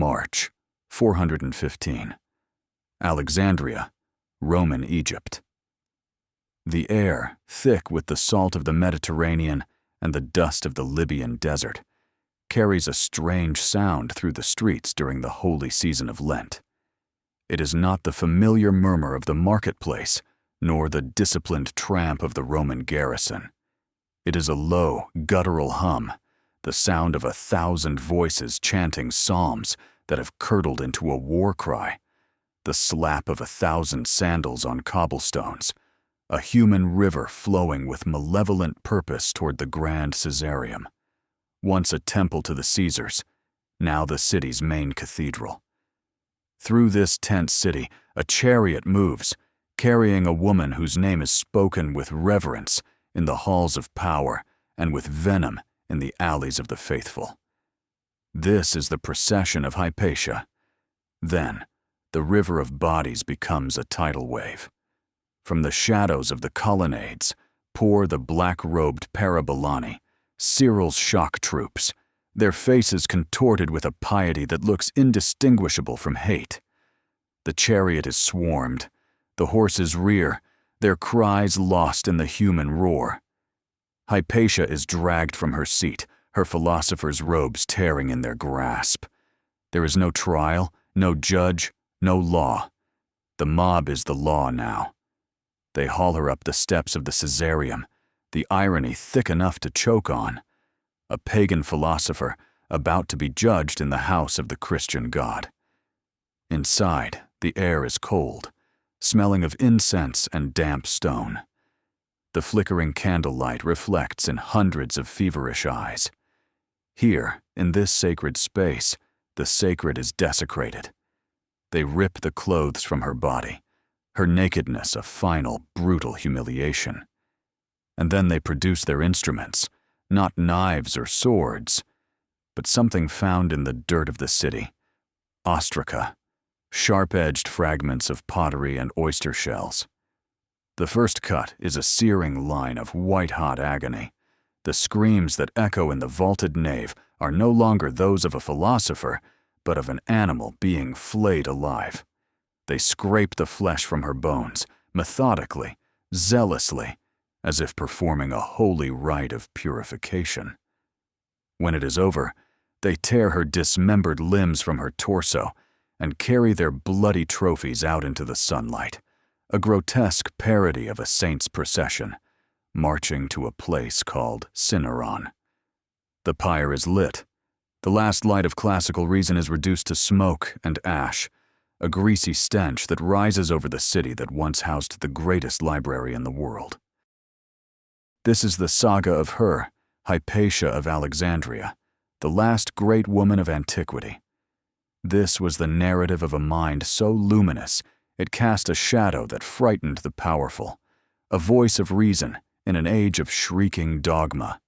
March, 415. Alexandria, Roman Egypt. The air, thick with the salt of the Mediterranean and the dust of the Libyan desert, carries a strange sound through the streets during the holy season of Lent. It is not the familiar murmur of the marketplace, nor the disciplined tramp of the Roman garrison. It is a low, guttural hum, the sound of 1,000 voices chanting psalms that have curdled into a war cry, the slap of 1,000 sandals on cobblestones, a human river flowing with malevolent purpose toward the Grand Caesareum, once a temple to the Caesars, now the city's main cathedral. Through this tent city, a chariot moves, carrying a woman whose name is spoken with reverence in the halls of power and with venom in the alleys of the faithful. This is the procession of Hypatia. Then, the river of bodies becomes a tidal wave. From the shadows of the colonnades pour the black-robed Parabolani, Cyril's shock troops, their faces contorted with a piety that looks indistinguishable from hate. The chariot is swarmed, the horses rear, their cries lost in the human roar. Hypatia is dragged from her seat, her philosopher's robes tearing in their grasp. There is no trial, no judge, no law. The mob is the law now. They haul her up the steps of the Caesareum, the irony thick enough to choke on. A pagan philosopher about to be judged in the house of the Christian God. Inside, the air is cold, smelling of incense and damp stone. The flickering candlelight reflects in hundreds of feverish eyes. Here, in this sacred space, the sacred is desecrated. They rip the clothes from her body, her nakedness a final, brutal humiliation. And then they produce their instruments, not knives or swords, but something found in the dirt of the city, ostraca, sharp-edged fragments of pottery and oyster shells. The first cut is a searing line of white-hot agony. The screams that echo in the vaulted nave are no longer those of a philosopher, but of an animal being flayed alive. They scrape the flesh from her bones, methodically, zealously, as if performing a holy rite of purification. When it is over, they tear her dismembered limbs from her torso and carry their bloody trophies out into the sunlight, a grotesque parody of a saint's procession, marching to a place called Cinaron. The pyre is lit. The last light of classical reason is reduced to smoke and ash, a greasy stench that rises over the city that once housed the greatest library in the world. This is the saga of her, Hypatia of Alexandria, the last great woman of antiquity. This was the narrative of a mind so luminous it cast a shadow that frightened the powerful, a voice of reason in an age of shrieking dogma.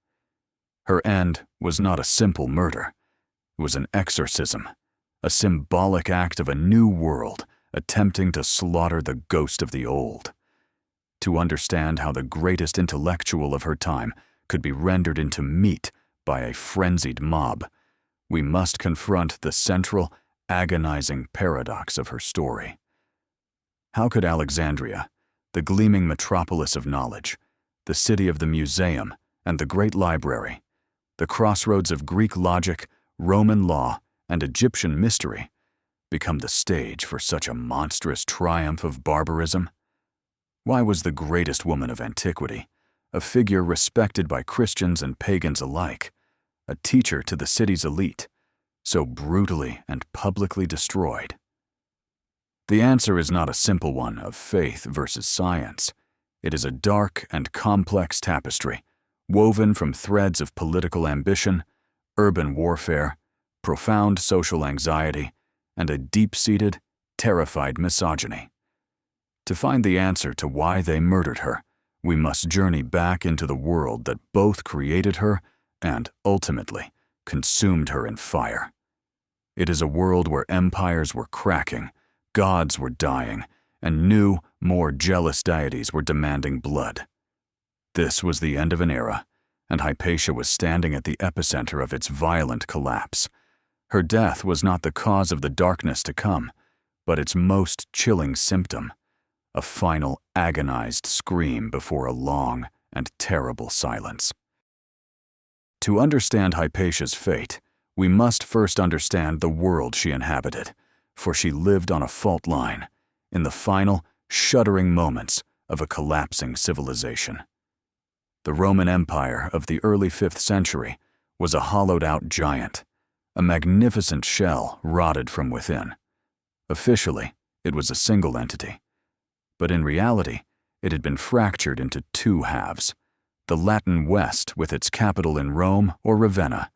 Her end was not a simple murder. It was an exorcism, a symbolic act of a new world attempting to slaughter the ghost of the old. To understand how the greatest intellectual of her time could be rendered into meat by a frenzied mob, we must confront the central, agonizing paradox of her story. How could Alexandria, the gleaming metropolis of knowledge, the city of the museum and the great library, the crossroads of Greek logic, Roman law, and Egyptian mystery, become the stage for such a monstrous triumph of barbarism? Why was the greatest woman of antiquity, a figure respected by Christians and pagans alike, a teacher to the city's elite, so brutally and publicly destroyed? The answer is not a simple one of faith versus science. It is a dark and complex tapestry, woven from threads of political ambition, urban warfare, profound social anxiety, and a deep-seated, terrified misogyny. To find the answer to why they murdered her, we must journey back into the world that both created her and, ultimately, consumed her in fire. It is a world where empires were cracking, gods were dying, and new, more jealous deities were demanding blood. This was the end of an era, and Hypatia was standing at the epicenter of its violent collapse, Her death was not the cause of the darkness to come, but its most chilling symptom, a final agonized scream before a long and terrible silence. To understand Hypatia's fate, we must first understand the world she inhabited, for she lived on a fault line, in the final, shuddering moments of a collapsing civilization. The Roman Empire of the early 5th century was a hollowed-out giant, a magnificent shell rotted from within. Officially, it was a single entity, but in reality, it had been fractured into two halves: the Latin West with its capital in Rome or Ravenna,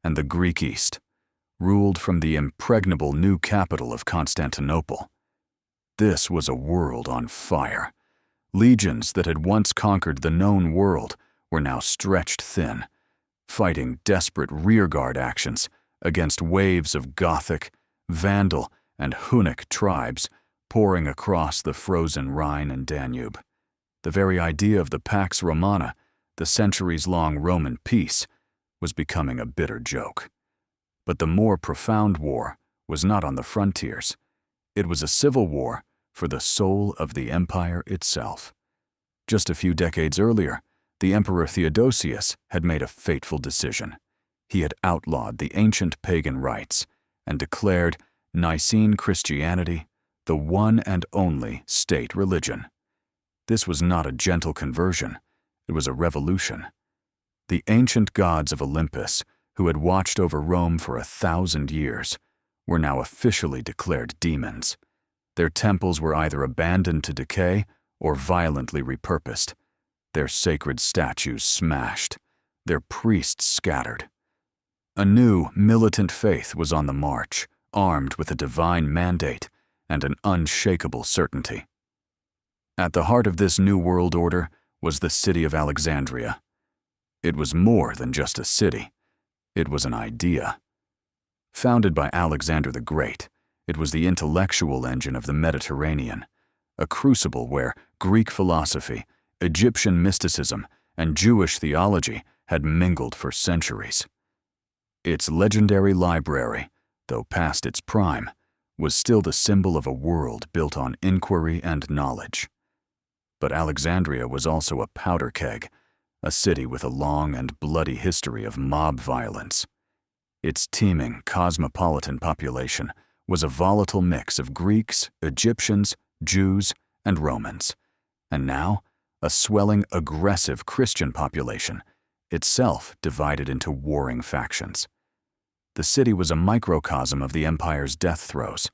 and the Greek East, ruled from the impregnable new capital of Constantinople. This was a world on fire. Legions that had once conquered the known world were now stretched thin, fighting desperate rearguard actions against waves of Gothic, Vandal, and Hunnic tribes pouring across the frozen Rhine and Danube. The very idea of the Pax Romana, the centuries-long Roman peace, was becoming a bitter joke. But the more profound war was not on the frontiers. It was a civil war for the soul of the empire itself. Just a few decades earlier, the Emperor Theodosius had made a fateful decision. He had outlawed the ancient pagan rites and declared Nicene Christianity the one and only state religion. This was not a gentle conversion, it was a revolution. The ancient gods of Olympus, who had watched over Rome for 1,000 years, were now officially declared demons. Their temples were either abandoned to decay or violently repurposed, their sacred statues smashed, their priests scattered. A new, militant faith was on the march, armed with a divine mandate and an unshakable certainty. At the heart of this new world order was the city of Alexandria. It was more than just a city. It was an idea. Founded by Alexander the Great, it was the intellectual engine of the Mediterranean, a crucible where Greek philosophy, Egyptian mysticism, and Jewish theology had mingled for centuries. Its legendary library, though past its prime, was still the symbol of a world built on inquiry and knowledge. But Alexandria was also a powder keg, a city with a long and bloody history of mob violence. Its teeming, cosmopolitan population was a volatile mix of Greeks, Egyptians, Jews, and Romans, and now a swelling, aggressive Christian population, itself divided into warring factions. The city was a microcosm of the empire's death throes,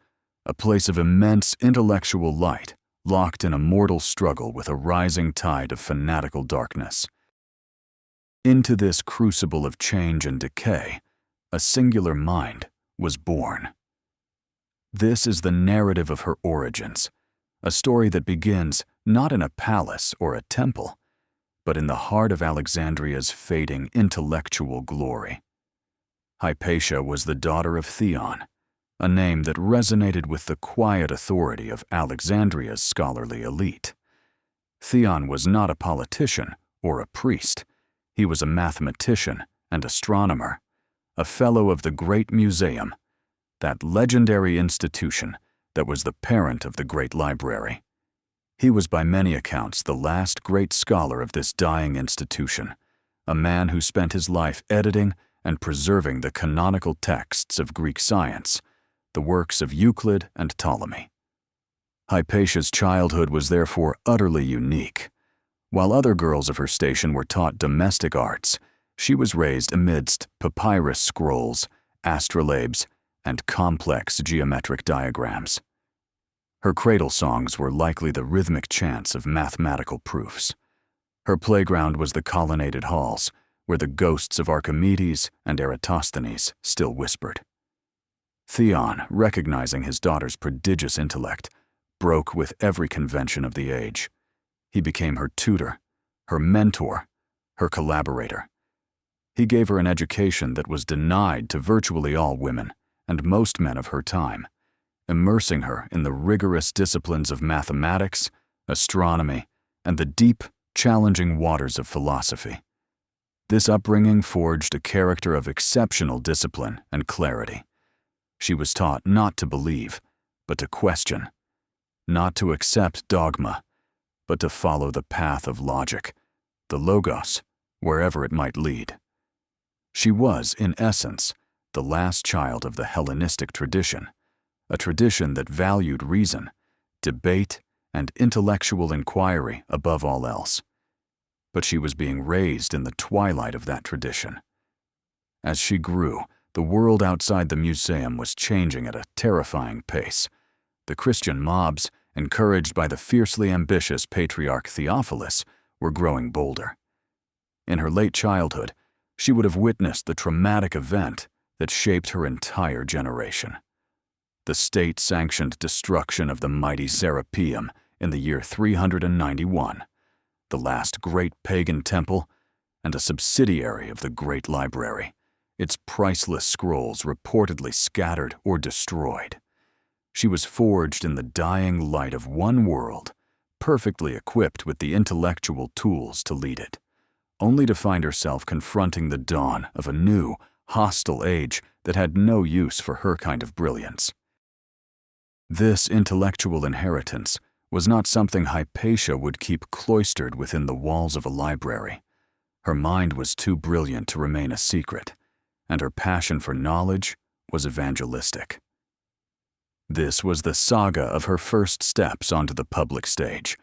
a place of immense intellectual light, locked in a mortal struggle with a rising tide of fanatical darkness. Into this crucible of change and decay, a singular mind was born. This is the narrative of her origins, a story that begins not in a palace or a temple, but in the heart of Alexandria's fading intellectual glory. Hypatia was the daughter of Theon, a name that resonated with the quiet authority of Alexandria's scholarly elite. Theon was not a politician or a priest. He was a mathematician and astronomer, a fellow of the Great Museum, that legendary institution that was the parent of the Great Library. He was by many accounts the last great scholar of this dying institution, a man who spent his life editing and preserving the canonical texts of Greek science, the works of Euclid and Ptolemy. Hypatia's childhood was therefore utterly unique. While other girls of her station were taught domestic arts, she was raised amidst papyrus scrolls, astrolabes, and complex geometric diagrams. Her cradle songs were likely the rhythmic chants of mathematical proofs. Her playground was the colonnaded halls, where the ghosts of Archimedes and Eratosthenes still whispered. Theon, recognizing his daughter's prodigious intellect, broke with every convention of the age. He became her tutor, her mentor, her collaborator. He gave her an education that was denied to virtually all women and most men of her time, immersing her in the rigorous disciplines of mathematics, astronomy, and the deep, challenging waters of philosophy. This upbringing forged a character of exceptional discipline and clarity, She was taught not to believe, but to question, not to accept dogma, but to follow the path of logic, the logos, wherever it might lead. She was, in essence, the last child of the Hellenistic tradition, a tradition that valued reason, debate, and intellectual inquiry above all else. But she was being raised in the twilight of that tradition. As she grew, the world outside the museum was changing at a terrifying pace. The Christian mobs, encouraged by the fiercely ambitious patriarch Theophilus, were growing bolder. In her late childhood, she would have witnessed the traumatic event that shaped her entire generation: the state-sanctioned destruction of the mighty Serapeum in the year 391, the last great pagan temple, and a subsidiary of the Great Library, its priceless scrolls reportedly scattered or destroyed. She was forged in the dying light of one world, perfectly equipped with the intellectual tools to lead it, only to find herself confronting the dawn of a new, hostile age that had no use for her kind of brilliance. This intellectual inheritance was not something Hypatia would keep cloistered within the walls of a library. Her mind was too brilliant to remain a secret, and her passion for knowledge was evangelistic. This was the saga of her first steps onto the public stage,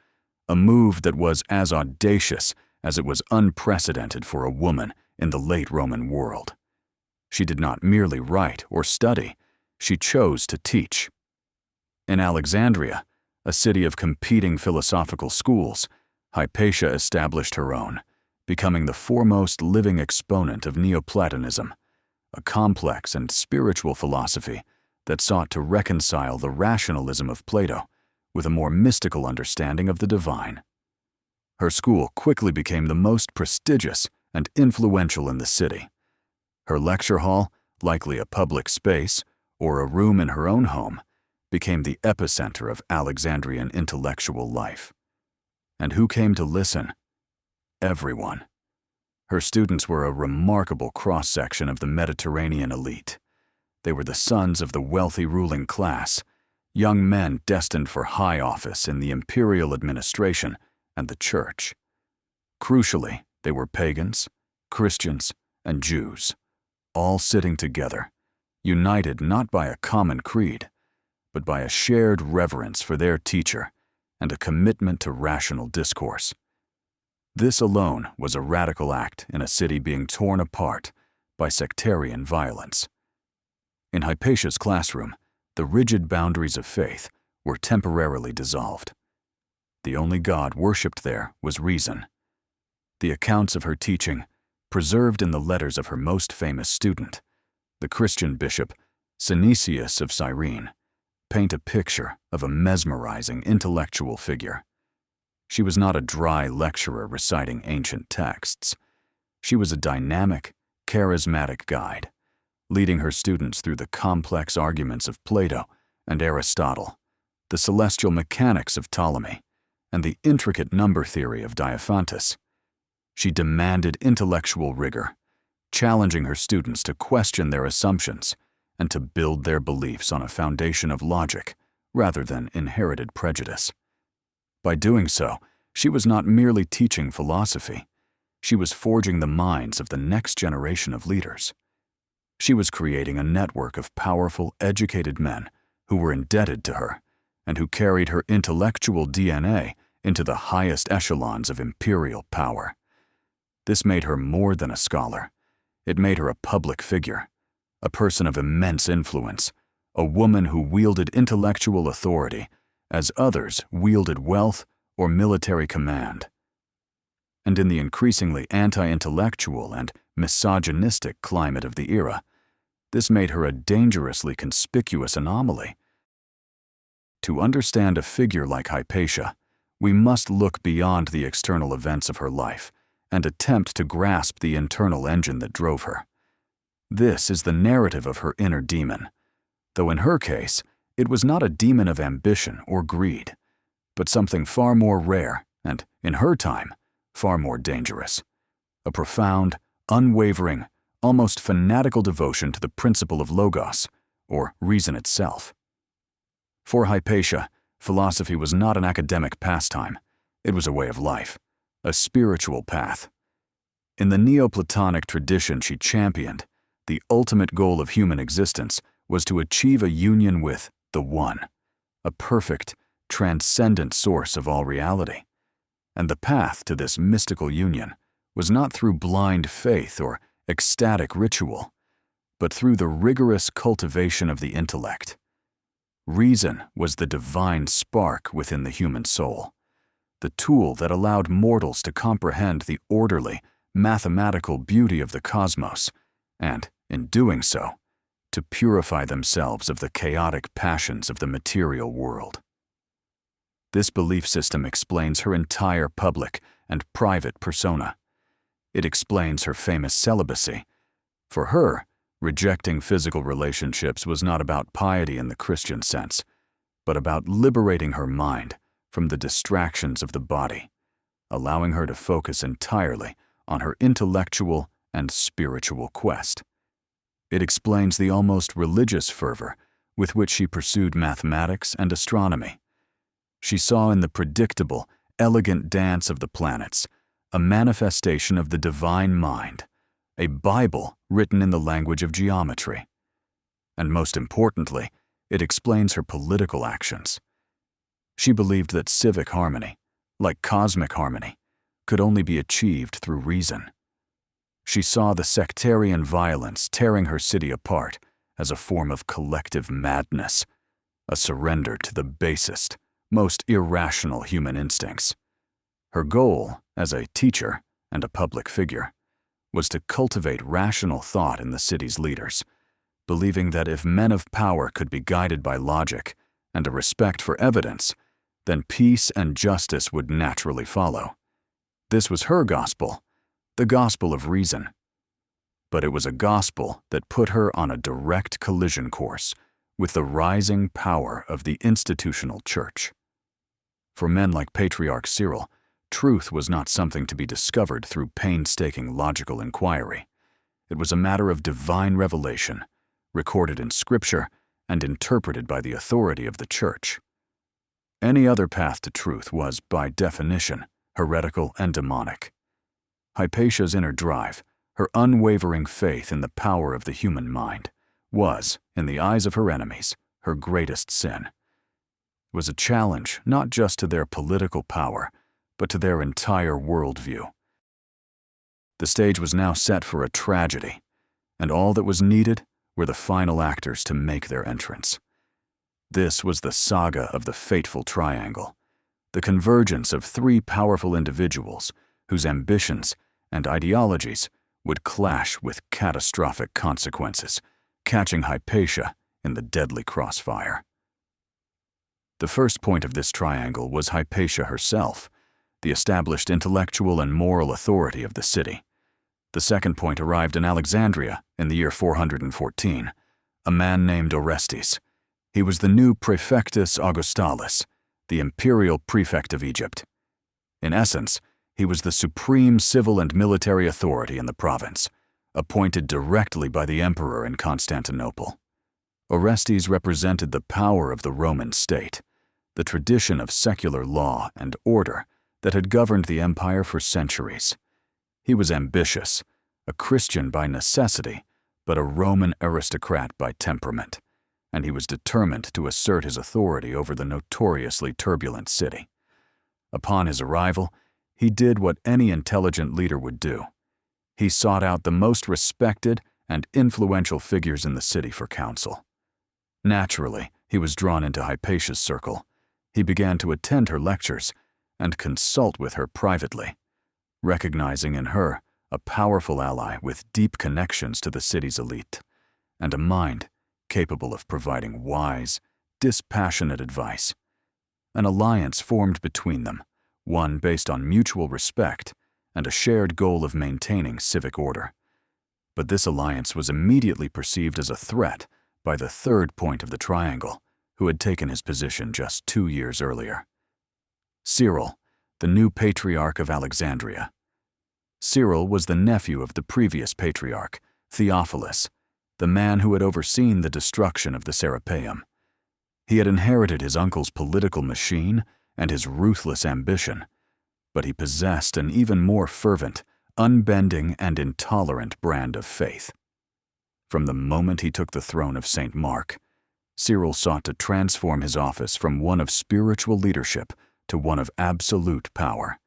a move that was as audacious as it was unprecedented for a woman in the late Roman world. She did not merely write or study, she chose to teach. In Alexandria, a city of competing philosophical schools, Hypatia established her own, becoming the foremost living exponent of Neoplatonism, a complex and spiritual philosophy that sought to reconcile the rationalism of Plato with a more mystical understanding of the divine. Her school quickly became the most prestigious and influential in the city. Her lecture hall, likely a public space or a room in her own home, became the epicenter of Alexandrian intellectual life. And who came to listen? Everyone. Her students were a remarkable cross-section of the Mediterranean elite. They were the sons of the wealthy ruling class, young men destined for high office in the imperial administration and the church. Crucially, they were pagans, Christians, and Jews, all sitting together, united not by a common creed, but by a shared reverence for their teacher and a commitment to rational discourse. This alone was a radical act in a city being torn apart by sectarian violence. In Hypatia's classroom, the rigid boundaries of faith were temporarily dissolved. The only god worshipped there was reason. The accounts of her teaching, preserved in the letters of her most famous student, the Christian bishop Synesius of Cyrene, paint a picture of a mesmerizing intellectual figure. She was not a dry lecturer reciting ancient texts. She was a dynamic, charismatic guide, leading her students through the complex arguments of Plato and Aristotle, the celestial mechanics of Ptolemy, and the intricate number theory of Diophantus. She demanded intellectual rigor, challenging her students to question their assumptions and to build their beliefs on a foundation of logic rather than inherited prejudice. By doing so, she was not merely teaching philosophy. She was forging the minds of the next generation of leaders. She was creating a network of powerful, educated men who were indebted to her and who carried her intellectual DNA into the highest echelons of imperial power. This made her more than a scholar. It made her a public figure, a person of immense influence, a woman who wielded intellectual authority as others wielded wealth or military command. And in the increasingly anti-intellectual and misogynistic climate of the era, this made her a dangerously conspicuous anomaly. To understand a figure like Hypatia, we must look beyond the external events of her life and attempt to grasp the internal engine that drove her. This is the narrative of her inner demon, though in her case, it was not a demon of ambition or greed, but something far more rare and, in her time, far more dangerous. A profound, unwavering, almost fanatical devotion to the principle of logos, or reason itself. For Hypatia, philosophy was not an academic pastime. It was a way of life, a spiritual path. In the Neoplatonic tradition she championed, the ultimate goal of human existence was to achieve a union with the One, a perfect, transcendent source of all reality. And the path to this mystical union was not through blind faith or ecstatic ritual, but through the rigorous cultivation of the intellect. Reason was the divine spark within the human soul, the tool that allowed mortals to comprehend the orderly, mathematical beauty of the cosmos, and, in doing so, to purify themselves of the chaotic passions of the material world. This belief system explains her entire public and private persona. It explains her famous celibacy. For her, rejecting physical relationships was not about piety in the Christian sense, but about liberating her mind from the distractions of the body, allowing her to focus entirely on her intellectual and spiritual quest. It explains the almost religious fervor with which she pursued mathematics and astronomy. She saw in the predictable, elegant dance of the planets a manifestation of the divine mind, a Bible written in the language of geometry. And most importantly, it explains her political actions. She believed that civic harmony, like cosmic harmony, could only be achieved through reason. She saw the sectarian violence tearing her city apart as a form of collective madness, a surrender to the basest, most irrational human instincts. Her goal, as a teacher and a public figure, was to cultivate rational thought in the city's leaders, believing that if men of power could be guided by logic and a respect for evidence, then peace and justice would naturally follow. This was her gospel, the gospel of reason. But it was a gospel that put her on a direct collision course with the rising power of the institutional church. For men like Patriarch Cyril, truth was not something to be discovered through painstaking logical inquiry. It was a matter of divine revelation, recorded in Scripture and interpreted by the authority of the Church. Any other path to truth was, by definition, heretical and demonic. Hypatia's inner drive, her unwavering faith in the power of the human mind, was, in the eyes of her enemies, her greatest sin. It was a challenge not just to their political power, but to their entire worldview. The stage was now set for a tragedy, and all that was needed were the final actors to make their entrance. This was the saga of the fateful triangle, the convergence of three powerful individuals whose ambitions and ideologies would clash with catastrophic consequences, catching Hypatia in the deadly crossfire. The first point of this triangle was Hypatia herself, the established intellectual and moral authority of the city. The second point arrived in Alexandria in the year 414, a man named Orestes. He was the new Praefectus Augustalis, the imperial prefect of Egypt. In essence, he was the supreme civil and military authority in the province, appointed directly by the emperor in Constantinople. Orestes represented the power of the Roman state, the tradition of secular law and order that had governed the empire for centuries. He was ambitious, a Christian by necessity, but a Roman aristocrat by temperament, and he was determined to assert his authority over the notoriously turbulent city. Upon his arrival, he did what any intelligent leader would do. He sought out the most respected and influential figures in the city for counsel. Naturally, he was drawn into Hypatia's circle. He began to attend her lectures and consult with her privately, recognizing in her a powerful ally with deep connections to the city's elite, and a mind capable of providing wise, dispassionate advice. An alliance formed between them, one based on mutual respect and a shared goal of maintaining civic order. But this alliance was immediately perceived as a threat by the third point of the triangle, who had taken his position just 2 years earlier. Cyril, the new patriarch of Alexandria. Cyril was the nephew of the previous patriarch, Theophilus, the man who had overseen the destruction of the Serapeum. He had inherited his uncle's political machine and his ruthless ambition, but he possessed an even more fervent, unbending, and intolerant brand of faith. From the moment he took the throne of St. Mark, Cyril sought to transform his office from one of spiritual leadership to one of absolute power,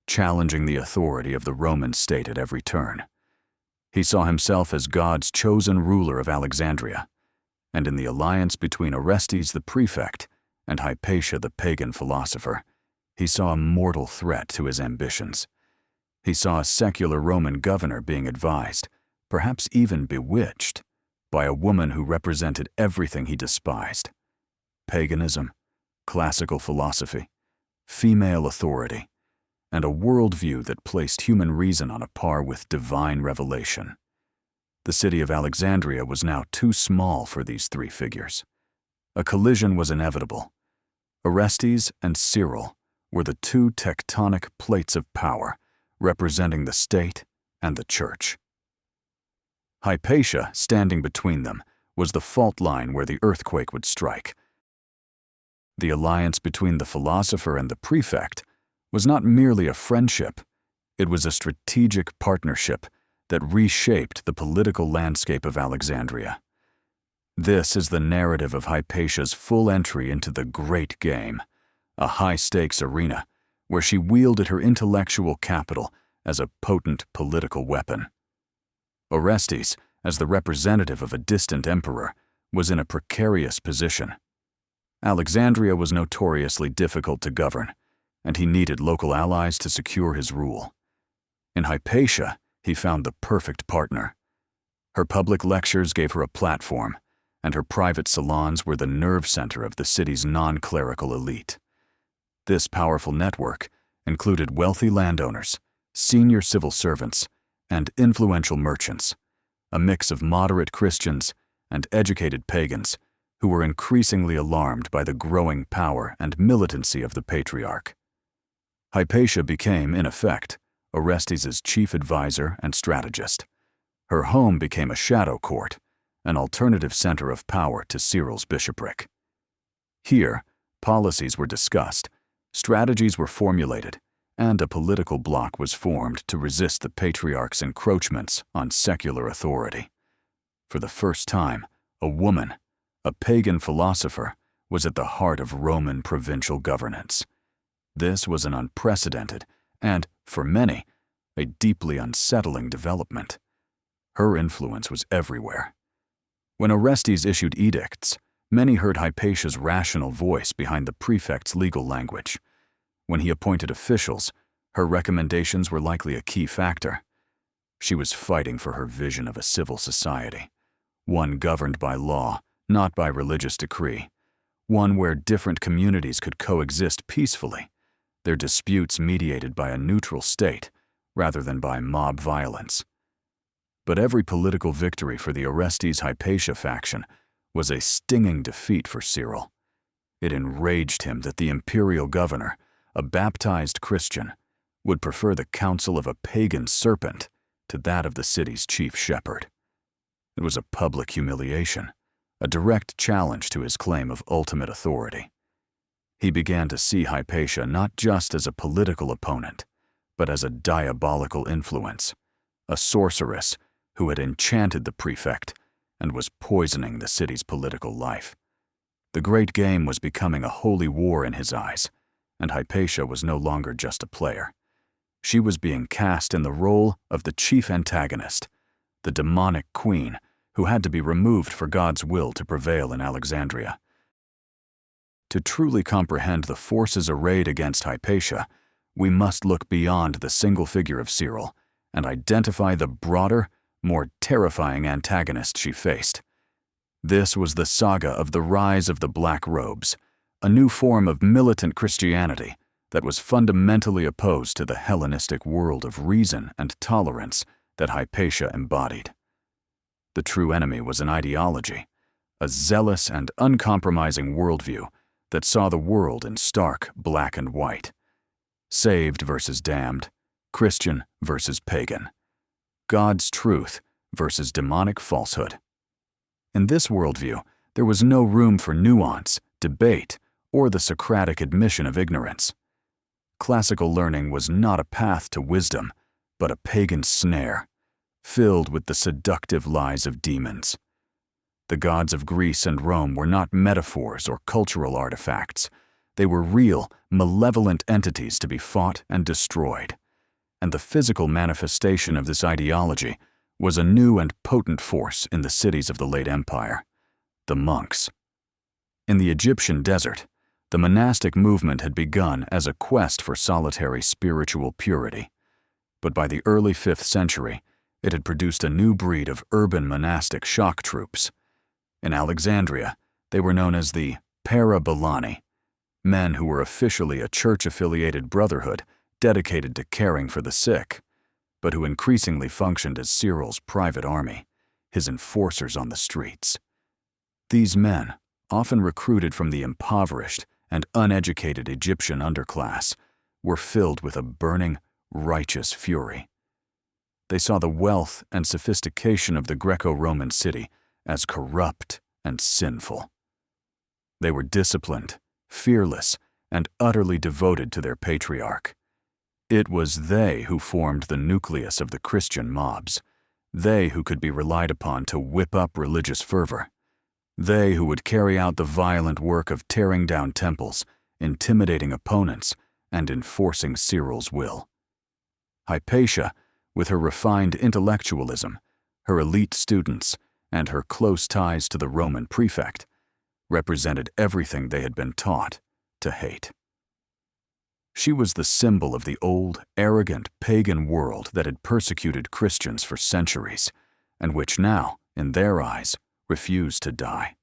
challenging the authority of the Roman state at every turn. He saw himself as God's chosen ruler of Alexandria, and in the alliance between Orestes the prefect and Hypatia the pagan philosopher, he saw a mortal threat to his ambitions. He saw a secular Roman governor being advised, perhaps even bewitched, by a woman who represented everything he despised: paganism, classical philosophy, female authority, and a worldview that placed human reason on a par with divine revelation. The city of Alexandria was now too small for these three figures. A collision was inevitable. Orestes and Cyril were the two tectonic plates of power representing the state and the church. Hypatia, standing between them, was the fault line where the earthquake would strike. The alliance between the philosopher and the prefect was not merely a friendship, it was a strategic partnership that reshaped the political landscape of Alexandria. This is the narrative of Hypatia's full entry into the great game, a high-stakes arena where she wielded her intellectual capital as a potent political weapon. Orestes, as the representative of a distant emperor, was in a precarious position. Alexandria was notoriously difficult to govern, and he needed local allies to secure his rule. In Hypatia, he found the perfect partner. Her public lectures gave her a platform, and her private salons were the nerve center of the city's non-clerical elite. This powerful network included wealthy landowners, senior civil servants, and influential merchants, a mix of moderate Christians and educated pagans who were increasingly alarmed by the growing power and militancy of the patriarch. Hypatia became, in effect, Orestes' chief advisor and strategist. Her home became a shadow court, an alternative center of power to Cyril's bishopric. Here, policies were discussed, strategies were formulated, and a political bloc was formed to resist the patriarch's encroachments on secular authority. For the first time, a woman, a pagan philosopher, was at the heart of Roman provincial governance. This was an unprecedented and, for many, a deeply unsettling development. Her influence was everywhere. When Orestes issued edicts, many heard Hypatia's rational voice behind the prefect's legal language. When he appointed officials, her recommendations were likely a key factor. She was fighting for her vision of a civil society, one governed by law, not by religious decree, one where different communities could coexist peacefully, their disputes mediated by a neutral state rather than by mob violence. But every political victory for the Orestes-Hypatia faction was a stinging defeat for Cyril. It enraged him that the imperial governor, a baptized Christian, would prefer the counsel of a pagan serpent to that of the city's chief shepherd. It was a public humiliation, a direct challenge to his claim of ultimate authority. He began to see Hypatia not just as a political opponent, but as a diabolical influence, a sorceress who had enchanted the prefect and was poisoning the city's political life. The great game was becoming a holy war in his eyes, and Hypatia was no longer just a player. She was being cast in the role of the chief antagonist, the demonic queen who had to be removed for God's will to prevail in Alexandria. To truly comprehend the forces arrayed against Hypatia, we must look beyond the single figure of Cyril and identify the broader, more terrifying antagonist she faced. This was the saga of the rise of the Black Robes, a new form of militant Christianity that was fundamentally opposed to the Hellenistic world of reason and tolerance that Hypatia embodied. The true enemy was an ideology, a zealous and uncompromising worldview that saw the world in stark black and white. Saved versus damned, Christian versus pagan, God's truth versus demonic falsehood. In this worldview, there was no room for nuance, debate, or the Socratic admission of ignorance. Classical learning was not a path to wisdom, but a pagan snare, filled with the seductive lies of demons. The gods of Greece and Rome were not metaphors or cultural artifacts. They were real, malevolent entities to be fought and destroyed. And the physical manifestation of this ideology was a new and potent force in the cities of the late empire: the monks. In the Egyptian desert, the monastic movement had begun as a quest for solitary spiritual purity. But by the early 5th century, it had produced a new breed of urban monastic shock troops. In Alexandria, they were known as the Parabolani, men who were officially a church-affiliated brotherhood dedicated to caring for the sick, but who increasingly functioned as Cyril's private army, his enforcers on the streets. These men, often recruited from the impoverished and uneducated Egyptian underclass, were filled with a burning, righteous fury. They saw the wealth and sophistication of the Greco-Roman city as corrupt and sinful. They were disciplined, fearless, and utterly devoted to their patriarch. It was they who formed the nucleus of the Christian mobs, they who could be relied upon to whip up religious fervor, they who would carry out the violent work of tearing down temples, intimidating opponents, and enforcing Cyril's will. Hypatia, with her refined intellectualism, her elite students, and her close ties to the Roman prefect, represented everything they had been taught to hate. She was the symbol of the old, arrogant, pagan world that had persecuted Christians for centuries, and which now, in their eyes, refused to die.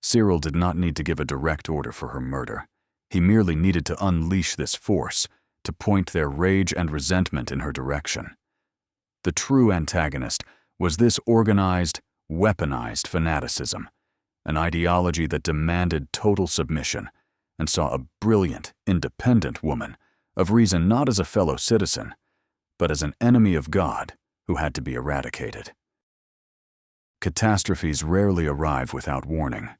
Cyril did not need to give a direct order for her murder. He merely needed to unleash this force, to point their rage and resentment in her direction. The true antagonist was this organized, weaponized fanaticism, an ideology that demanded total submission and saw a brilliant, independent woman of reason not as a fellow citizen, but as an enemy of God who had to be eradicated. Catastrophes rarely arrive without warning.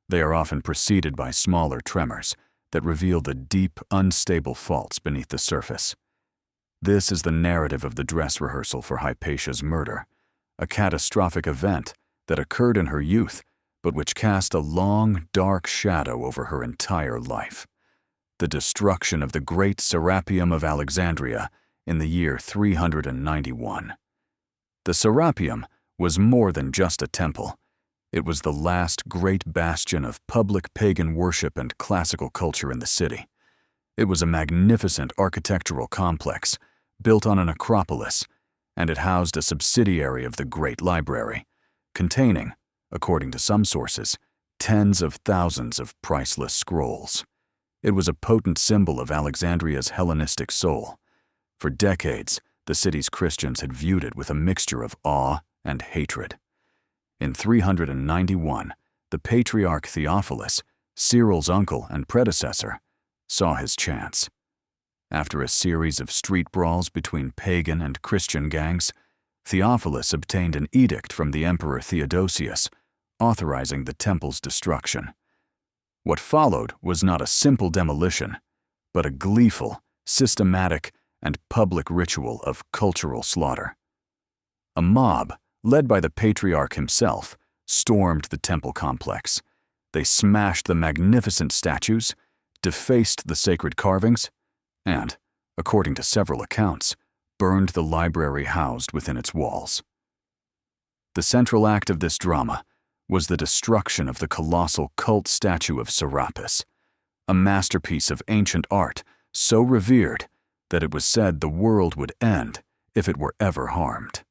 They are often preceded by smaller tremors that reveal the deep, unstable faults beneath the surface. This is the narrative of the dress rehearsal for Hypatia's murder, a catastrophic event that occurred in her youth, but which cast a long, dark shadow over her entire life. The destruction of the great Serapeum of Alexandria in the year 391. The Serapeum was more than just a temple. It was the last great bastion of public pagan worship and classical culture in the city. It was a magnificent architectural complex built on an acropolis, and it housed a subsidiary of the Great Library, containing, according to some sources, tens of thousands of priceless scrolls. It was a potent symbol of Alexandria's Hellenistic soul. For decades, the city's Christians had viewed it with a mixture of awe and hatred. In 391, the Patriarch Theophilus, Cyril's uncle and predecessor, saw his chance. After a series of street brawls between pagan and Christian gangs, Theophilus obtained an edict from the Emperor Theodosius, authorizing the temple's destruction. What followed was not a simple demolition, but a gleeful, systematic, and public ritual of cultural slaughter. A mob, led by the Patriarch himself, stormed the temple complex. They smashed the magnificent statues, defaced the sacred carvings, and, according to several accounts, burned the library housed within its walls. The central act of this drama was the destruction of the colossal cult statue of Serapis, a masterpiece of ancient art so revered that it was said the world would end if it were ever harmed.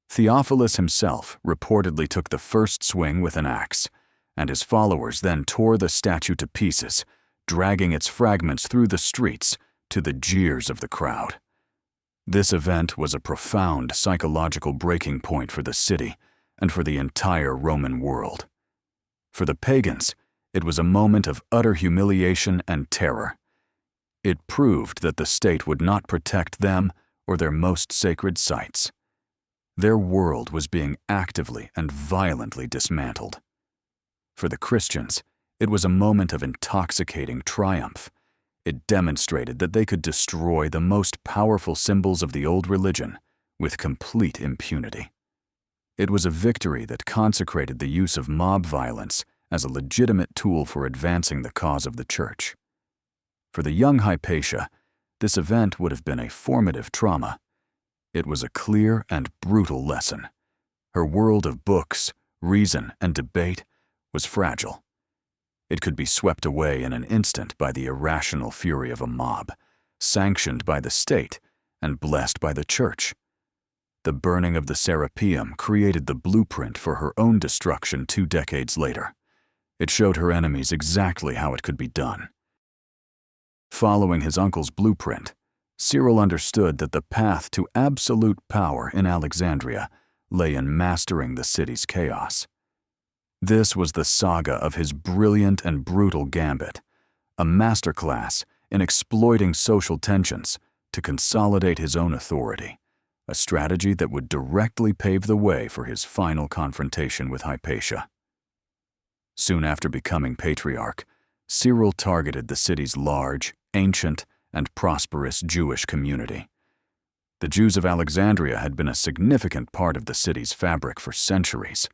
Theophilus himself reportedly took the first swing with an axe, and his followers then tore the statue to pieces, dragging its fragments through the streets to the jeers of the crowd. This event was a profound psychological breaking point for the city and for the entire Roman world. For the pagans, it was a moment of utter humiliation and terror. It proved that the state would not protect them or their most sacred sites. Their world was being actively and violently dismantled. For the Christians, it was a moment of intoxicating triumph. It demonstrated that they could destroy the most powerful symbols of the old religion with complete impunity. It was a victory that consecrated the use of mob violence as a legitimate tool for advancing the cause of the church. For the young Hypatia, this event would have been a formative trauma. It was a clear and brutal lesson. Her world of books, reason, and debate was fragile. It could be swept away in an instant by the irrational fury of a mob, sanctioned by the state and blessed by the church. The burning of the Serapeum created the blueprint for her own destruction 2 decades later. It showed her enemies exactly how it could be done. Following his uncle's blueprint, Cyril understood that the path to absolute power in Alexandria lay in mastering the city's chaos. This was the saga of his brilliant and brutal gambit, a masterclass in exploiting social tensions to consolidate his own authority, a strategy that would directly pave the way for his final confrontation with Hypatia. Soon after becoming patriarch, Cyril targeted the city's large, ancient, and prosperous Jewish community. The Jews of Alexandria had been a significant part of the city's fabric for centuries,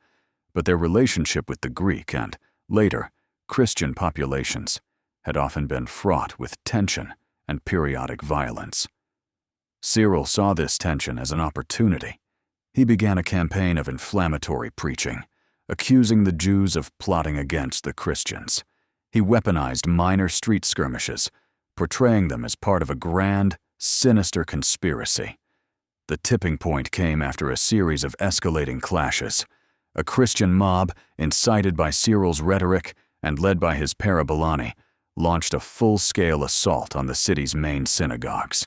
but their relationship with the Greek and, later, Christian populations had often been fraught with tension and periodic violence. Cyril saw this tension as an opportunity. He began a campaign of inflammatory preaching, accusing the Jews of plotting against the Christians. He weaponized minor street skirmishes, portraying them as part of a grand, sinister conspiracy. The tipping point came after a series of escalating clashes. A Christian mob, incited by Cyril's rhetoric and led by his parabolani, launched a full-scale assault on the city's main synagogues.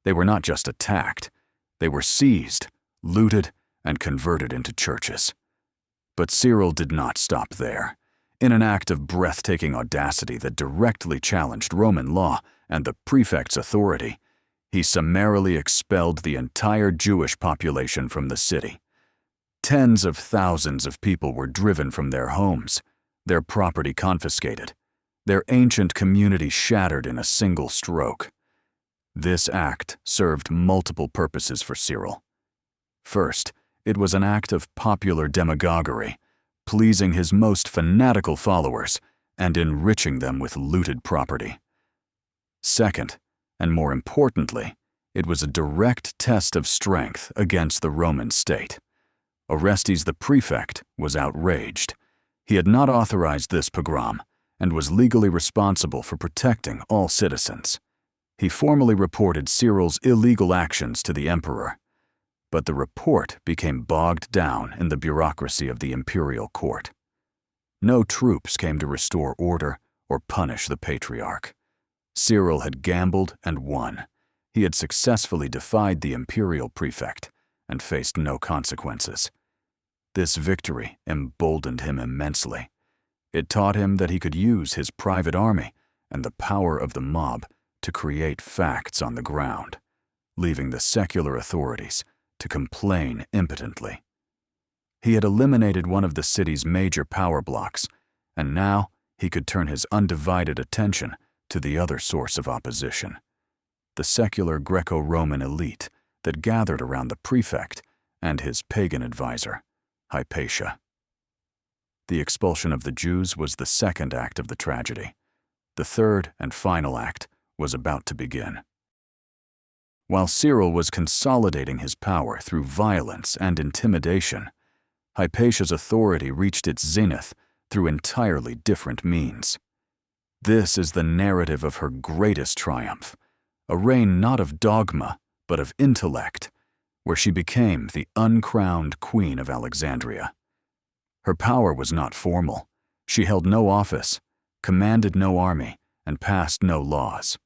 They were not just attacked, they were seized, looted, and converted into churches. But Cyril did not stop there. In an act of breathtaking audacity that directly challenged Roman law and the prefect's authority, he summarily expelled the entire Jewish population from the city. Tens of thousands of people were driven from their homes, their property confiscated, their ancient community shattered in a single stroke. This act served multiple purposes for Cyril. First, it was an act of popular demagoguery, pleasing his most fanatical followers and enriching them with looted property. Second, and more importantly, it was a direct test of strength against the Roman state. Orestes the prefect was outraged. He had not authorized this pogrom and was legally responsible for protecting all citizens. He formally reported Cyril's illegal actions to the emperor, but the report became bogged down in the bureaucracy of the imperial court. No troops came to restore order or punish the patriarch. Cyril had gambled and won. He had successfully defied the imperial prefect and faced no consequences. This victory emboldened him immensely. It taught him that he could use his private army and the power of the mob to create facts on the ground, leaving the secular authorities to complain impotently. He had eliminated one of the city's major power blocks, and now he could turn his undivided attention to the other source of opposition, the secular Greco-Roman elite that gathered around the prefect and his pagan advisor, Hypatia. The expulsion of the Jews was the second act of the tragedy. The third and final act was about to begin. While Cyril was consolidating his power through violence and intimidation, Hypatia's authority reached its zenith through entirely different means. This is the narrative of her greatest triumph, a reign not of dogma, but of intellect, where she became the uncrowned Queen of Alexandria. Her power was not formal. She held no office, commanded no army, and passed no laws.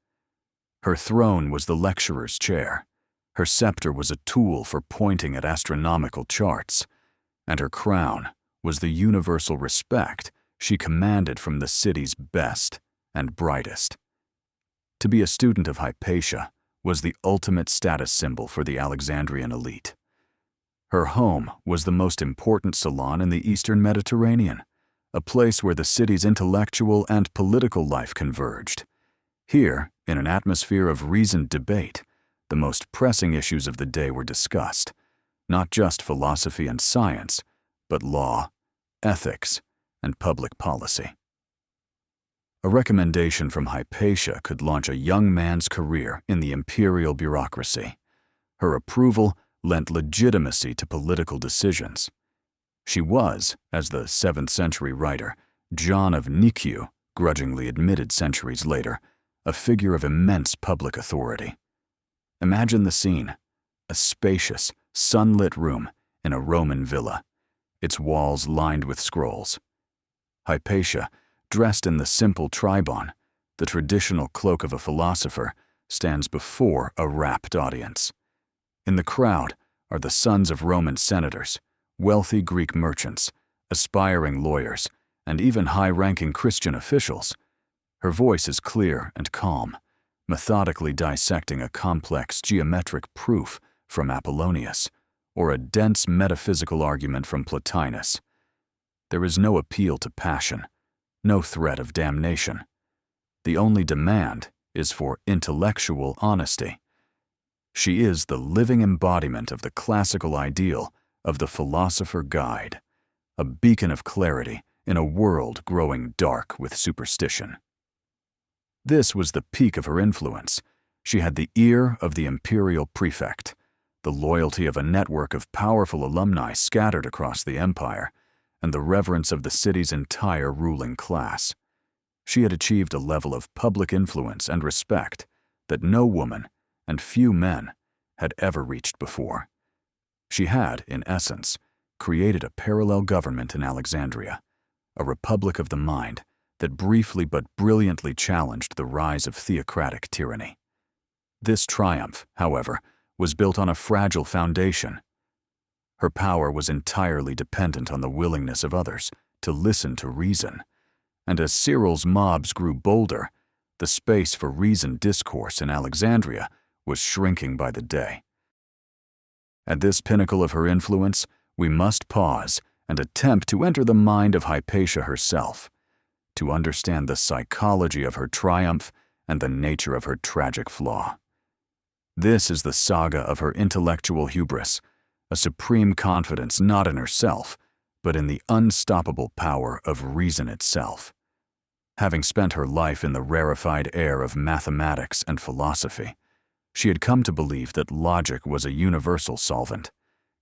Her throne was the lecturer's chair. Her scepter was a tool for pointing at astronomical charts, and her crown was the universal respect she commanded from the city's best and brightest. To be a student of Hypatia was the ultimate status symbol for the Alexandrian elite. Her home was the most important salon in the Eastern Mediterranean, a place where the city's intellectual and political life converged. Here, in an atmosphere of reasoned debate, the most pressing issues of the day were discussed, not just philosophy and science, but law, ethics, and public policy. A recommendation from Hypatia could launch a young man's career in the imperial bureaucracy. Her approval lent legitimacy to political decisions. She was, as the 7th century writer John of Nikiu grudgingly admitted centuries later, a figure of immense public authority. Imagine the scene: a spacious, sunlit room in a Roman villa, its walls lined with scrolls. Hypatia, dressed in the simple tribon, the traditional cloak of a philosopher, stands before a rapt audience. In the crowd are the sons of Roman senators, wealthy Greek merchants, aspiring lawyers, and even high-ranking Christian officials. Her voice is clear and calm, methodically dissecting a complex geometric proof from Apollonius, or a dense metaphysical argument from Plotinus. There is no appeal to passion, no threat of damnation. The only demand is for intellectual honesty. She is the living embodiment of the classical ideal of the philosopher guide, a beacon of clarity in a world growing dark with superstition. This was the peak of her influence. She had the ear of the imperial prefect, the loyalty of a network of powerful alumni scattered across the empire, and the reverence of the city's entire ruling class. She had achieved a level of public influence and respect that no woman, and few men, had ever reached before. She had, in essence, created a parallel government in Alexandria, a republic of the mind that briefly but brilliantly challenged the rise of theocratic tyranny. This triumph, however, was built on a fragile foundation. Her power was entirely dependent on the willingness of others to listen to reason, and as Cyril's mobs grew bolder, the space for reasoned discourse in Alexandria was shrinking by the day. At this pinnacle of her influence, we must pause and attempt to enter the mind of Hypatia herself, to understand the psychology of her triumph and the nature of her tragic flaw. This is the saga of her intellectual hubris, a supreme confidence not in herself, but in the unstoppable power of reason itself. Having spent her life in the rarefied air of mathematics and philosophy, she had come to believe that logic was a universal solvent,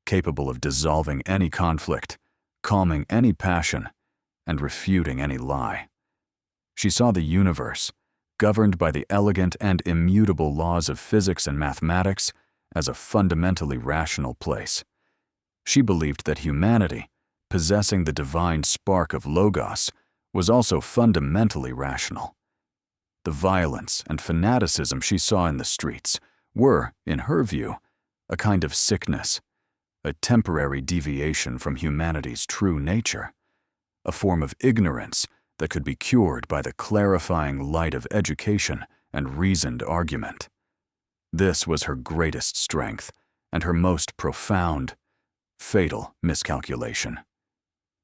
capable of dissolving any conflict, calming any passion, and refuting any lie. She saw the universe, governed by the elegant and immutable laws of physics and mathematics, as a fundamentally rational place. She believed that humanity, possessing the divine spark of logos, was also fundamentally rational. The violence and fanaticism she saw in the streets were, in her view, a kind of sickness, a temporary deviation from humanity's true nature, a form of ignorance that could be cured by the clarifying light of education and reasoned argument. This was her greatest strength and her most profound, fatal miscalculation.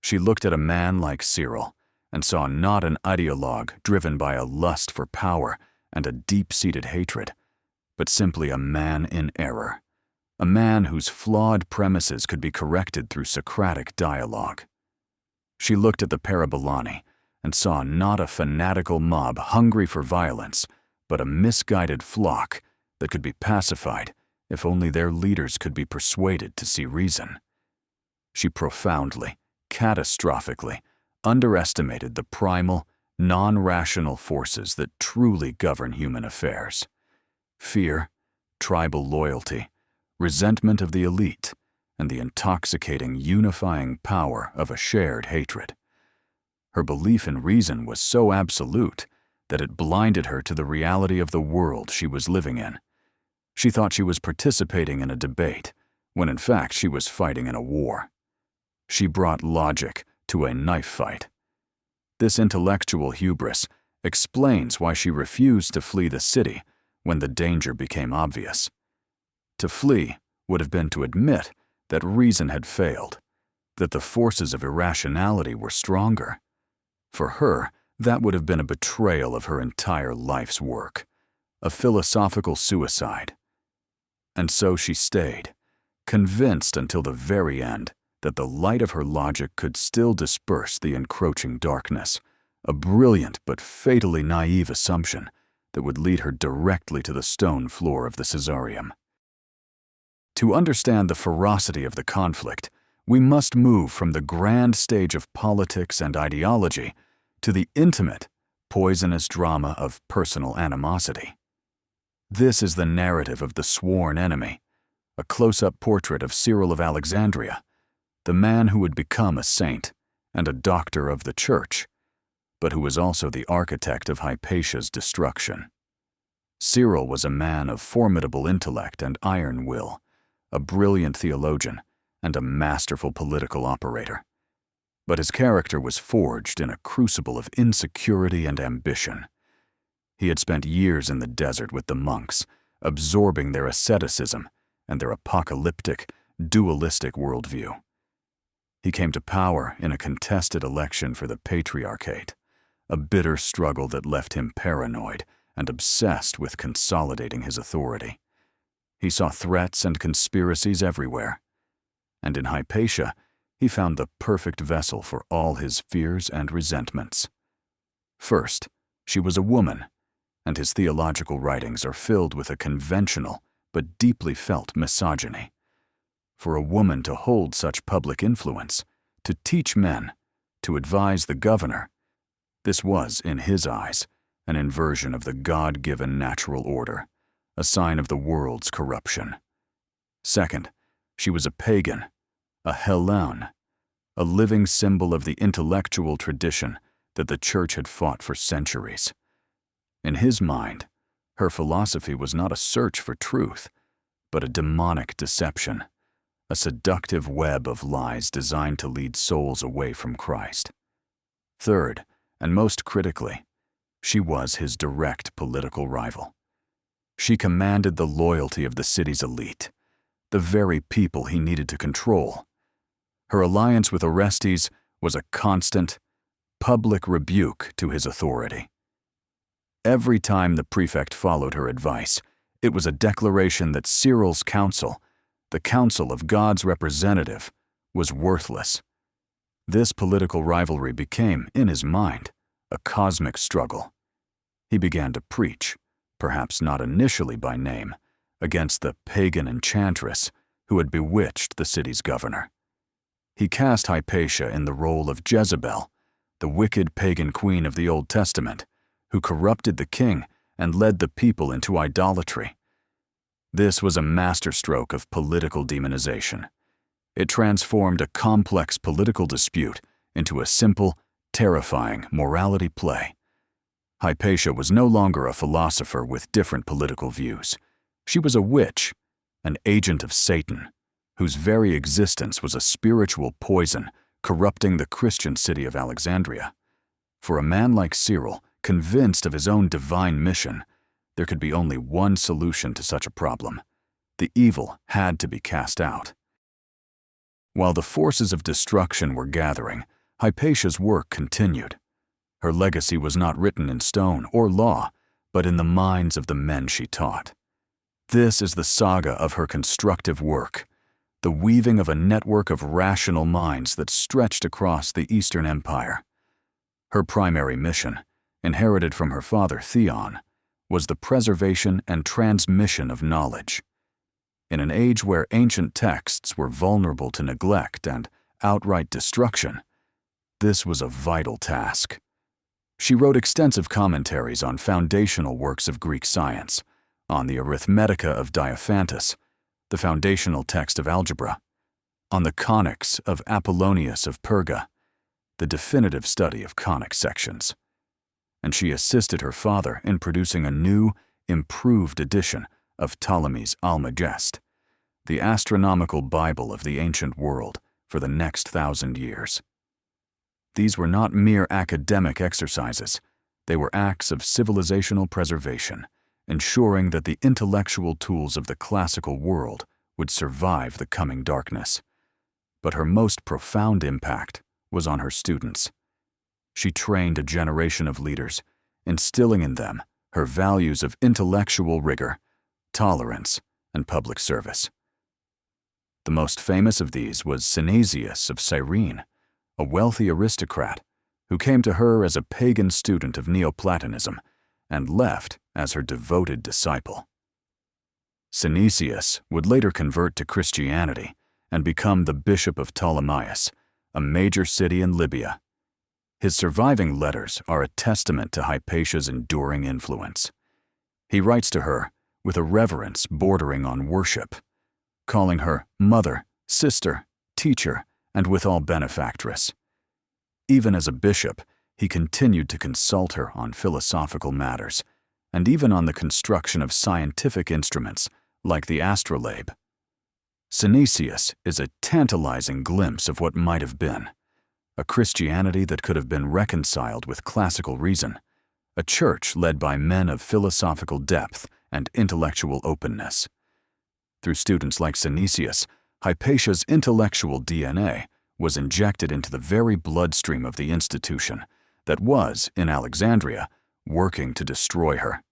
She looked at a man like Cyril and saw not an ideologue driven by a lust for power and a deep-seated hatred, but simply a man in error, a man whose flawed premises could be corrected through Socratic dialogue. She looked at the Parabolani and saw not a fanatical mob hungry for violence, but a misguided flock that could be pacified if only their leaders could be persuaded to see reason. She profoundly, catastrophically, underestimated the primal, non-rational forces that truly govern human affairs: fear, tribal loyalty, resentment of the elite, and the intoxicating, unifying power of a shared hatred. Her belief in reason was so absolute that it blinded her to the reality of the world she was living in. She thought she was participating in a debate, when in fact she was fighting in a war. She brought logic to a knife fight. This intellectual hubris explains why she refused to flee the city when the danger became obvious. To flee would have been to admit that reason had failed, that the forces of irrationality were stronger. For her, that would have been a betrayal of her entire life's work, a philosophical suicide. And so she stayed, convinced until the very end that the light of her logic could still disperse the encroaching darkness, a brilliant but fatally naive assumption that would lead her directly to the stone floor of the Caesareum. To understand the ferocity of the conflict, we must move from the grand stage of politics and ideology to the intimate, poisonous drama of personal animosity. This is the narrative of the sworn enemy, a close-up portrait of Cyril of Alexandria, the man who would become a saint and a doctor of the church, but who was also the architect of Hypatia's destruction. Cyril was a man of formidable intellect and iron will, a brilliant theologian, and a masterful political operator. But his character was forged in a crucible of insecurity and ambition. He had spent years in the desert with the monks, absorbing their asceticism and their apocalyptic, dualistic worldview. He came to power in a contested election for the patriarchate, a bitter struggle that left him paranoid and obsessed with consolidating his authority. He saw threats and conspiracies everywhere, and in Hypatia, he found the perfect vessel for all his fears and resentments. First, she was a woman, and his theological writings are filled with a conventional but deeply felt misogyny. For a woman to hold such public influence, to teach men, to advise the governor, this was, in his eyes, an inversion of the God-given natural order, a sign of the world's corruption. Second, she was a pagan, a Hellene, a living symbol of the intellectual tradition that the church had fought for centuries. In his mind, her philosophy was not a search for truth, but a demonic deception, a seductive web of lies designed to lead souls away from Christ. Third, and most critically, she was his direct political rival. She commanded the loyalty of the city's elite, the very people he needed to control. Her alliance with Orestes was a constant, public rebuke to his authority. Every time the prefect followed her advice, it was a declaration that Cyril's counsel, the counsel of God's representative, was worthless. This political rivalry became, in his mind, a cosmic struggle. He began to preach, perhaps not initially by name, against the pagan enchantress who had bewitched the city's governor. He cast Hypatia in the role of Jezebel, the wicked pagan queen of the Old Testament, who corrupted the king and led the people into idolatry. This was a masterstroke of political demonization. It transformed a complex political dispute into a simple, terrifying morality play. Hypatia was no longer a philosopher with different political views. She was a witch, an agent of Satan, whose very existence was a spiritual poison corrupting the Christian city of Alexandria. For a man like Cyril, convinced of his own divine mission, there could be only one solution to such a problem. The evil had to be cast out. While the forces of destruction were gathering, Hypatia's work continued. Her legacy was not written in stone or law, but in the minds of the men she taught. This is the saga of her constructive work, the weaving of a network of rational minds that stretched across the Eastern Empire. Her primary mission, inherited from her father Theon, was the preservation and transmission of knowledge. In an age where ancient texts were vulnerable to neglect and outright destruction, this was a vital task. She wrote extensive commentaries on foundational works of Greek science, on the Arithmetica of Diophantus, the foundational text of algebra, on the conics of Apollonius of Perga, the definitive study of conic sections. And she assisted her father in producing a new, improved edition of Ptolemy's Almagest, the astronomical Bible of the ancient world for the next 1,000 years. These were not mere academic exercises. They were acts of civilizational preservation, ensuring that the intellectual tools of the classical world would survive the coming darkness. But her most profound impact was on her students. She trained a generation of leaders, instilling in them her values of intellectual rigor, tolerance, and public service. The most famous of these was Synesius of Cyrene, a wealthy aristocrat who came to her as a pagan student of Neoplatonism and left as her devoted disciple. Synesius would later convert to Christianity and become the Bishop of Ptolemais, a major city in Libya. His surviving letters are a testament to Hypatia's enduring influence. He writes to her with a reverence bordering on worship, calling her mother, sister, teacher, and withal benefactress. Even as a bishop, he continued to consult her on philosophical matters, and even on the construction of scientific instruments like the astrolabe. Synesius is a tantalizing glimpse of what might have been, a Christianity that could have been reconciled with classical reason, a church led by men of philosophical depth and intellectual openness. Through students like Synesius, Hypatia's intellectual DNA was injected into the very bloodstream of the institution that was, in Alexandria, working to destroy her.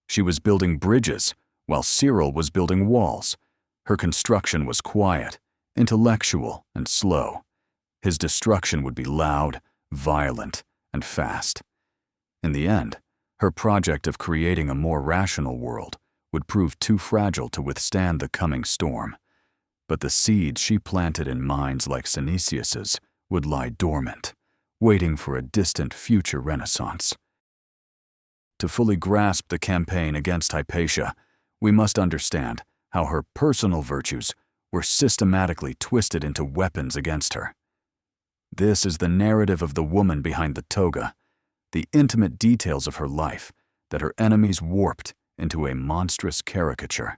She was building bridges, while Cyril was building walls. Her construction was quiet, intellectual, and slow. His destruction would be loud, violent, and fast. In the end, her project of creating a more rational world would prove too fragile to withstand the coming storm. But the seeds she planted in minds like Synesius's would lie dormant, waiting for a distant future renaissance. To fully grasp the campaign against Hypatia, we must understand how her personal virtues were systematically twisted into weapons against her. This is the narrative of the woman behind the toga, the intimate details of her life that her enemies warped into a monstrous caricature.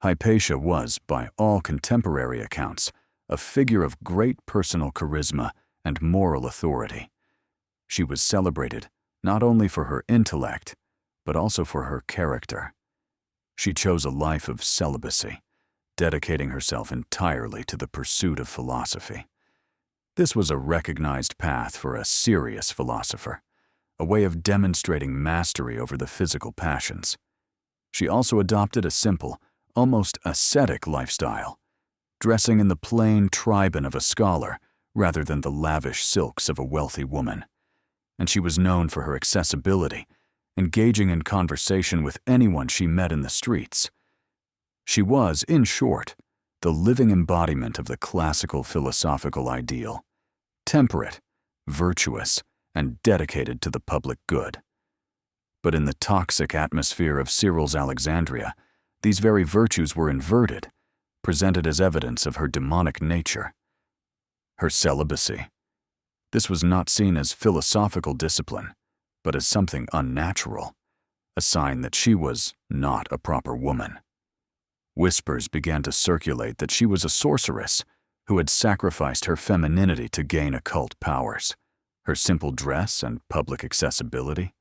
Hypatia was, by all contemporary accounts, a figure of great personal charisma and moral authority. She was celebrated not only for her intellect, but also for her character. She chose a life of celibacy, dedicating herself entirely to the pursuit of philosophy. This was a recognized path for a serious philosopher, a way of demonstrating mastery over the physical passions. She also adopted a simple, almost ascetic lifestyle, dressing in the plain tribun of a scholar rather than the lavish silks of a wealthy woman. And she was known for her accessibility, engaging in conversation with anyone she met in the streets. She was, in short, the living embodiment of the classical philosophical ideal, temperate, virtuous, and dedicated to the public good. But in the toxic atmosphere of Cyril's Alexandria, these very virtues were inverted, presented as evidence of her demonic nature. Her celibacy. This was not seen as philosophical discipline, but as something unnatural, a sign that she was not a proper woman. Whispers began to circulate that she was a sorceress who had sacrificed her femininity to gain occult powers, her simple dress and public accessibility.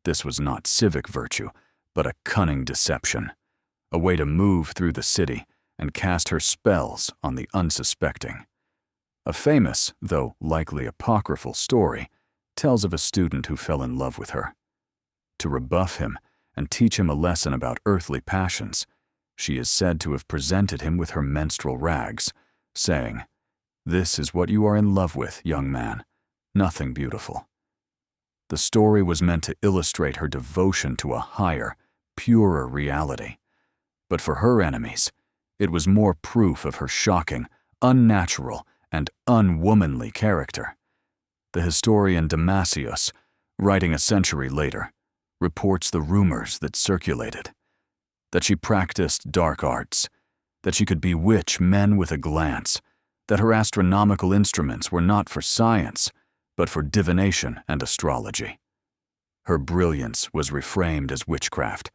This was not civic virtue, but a cunning deception, a way to move through the city and cast her spells on the unsuspecting. A famous, though likely apocryphal story tells of a student who fell in love with her. To rebuff him and teach him a lesson about earthly passions, she is said to have presented him with her menstrual rags, saying, "This is what you are in love with, young man, nothing beautiful." The story was meant to illustrate her devotion to a higher, purer reality. But for her enemies, it was more proof of her shocking, unnatural, and unwomanly character. The historian Damasius, writing a century later, reports the rumors that circulated, that she practiced dark arts, that she could bewitch men with a glance, that her astronomical instruments were not for science, but for divination and astrology. Her brilliance was reframed as witchcraft.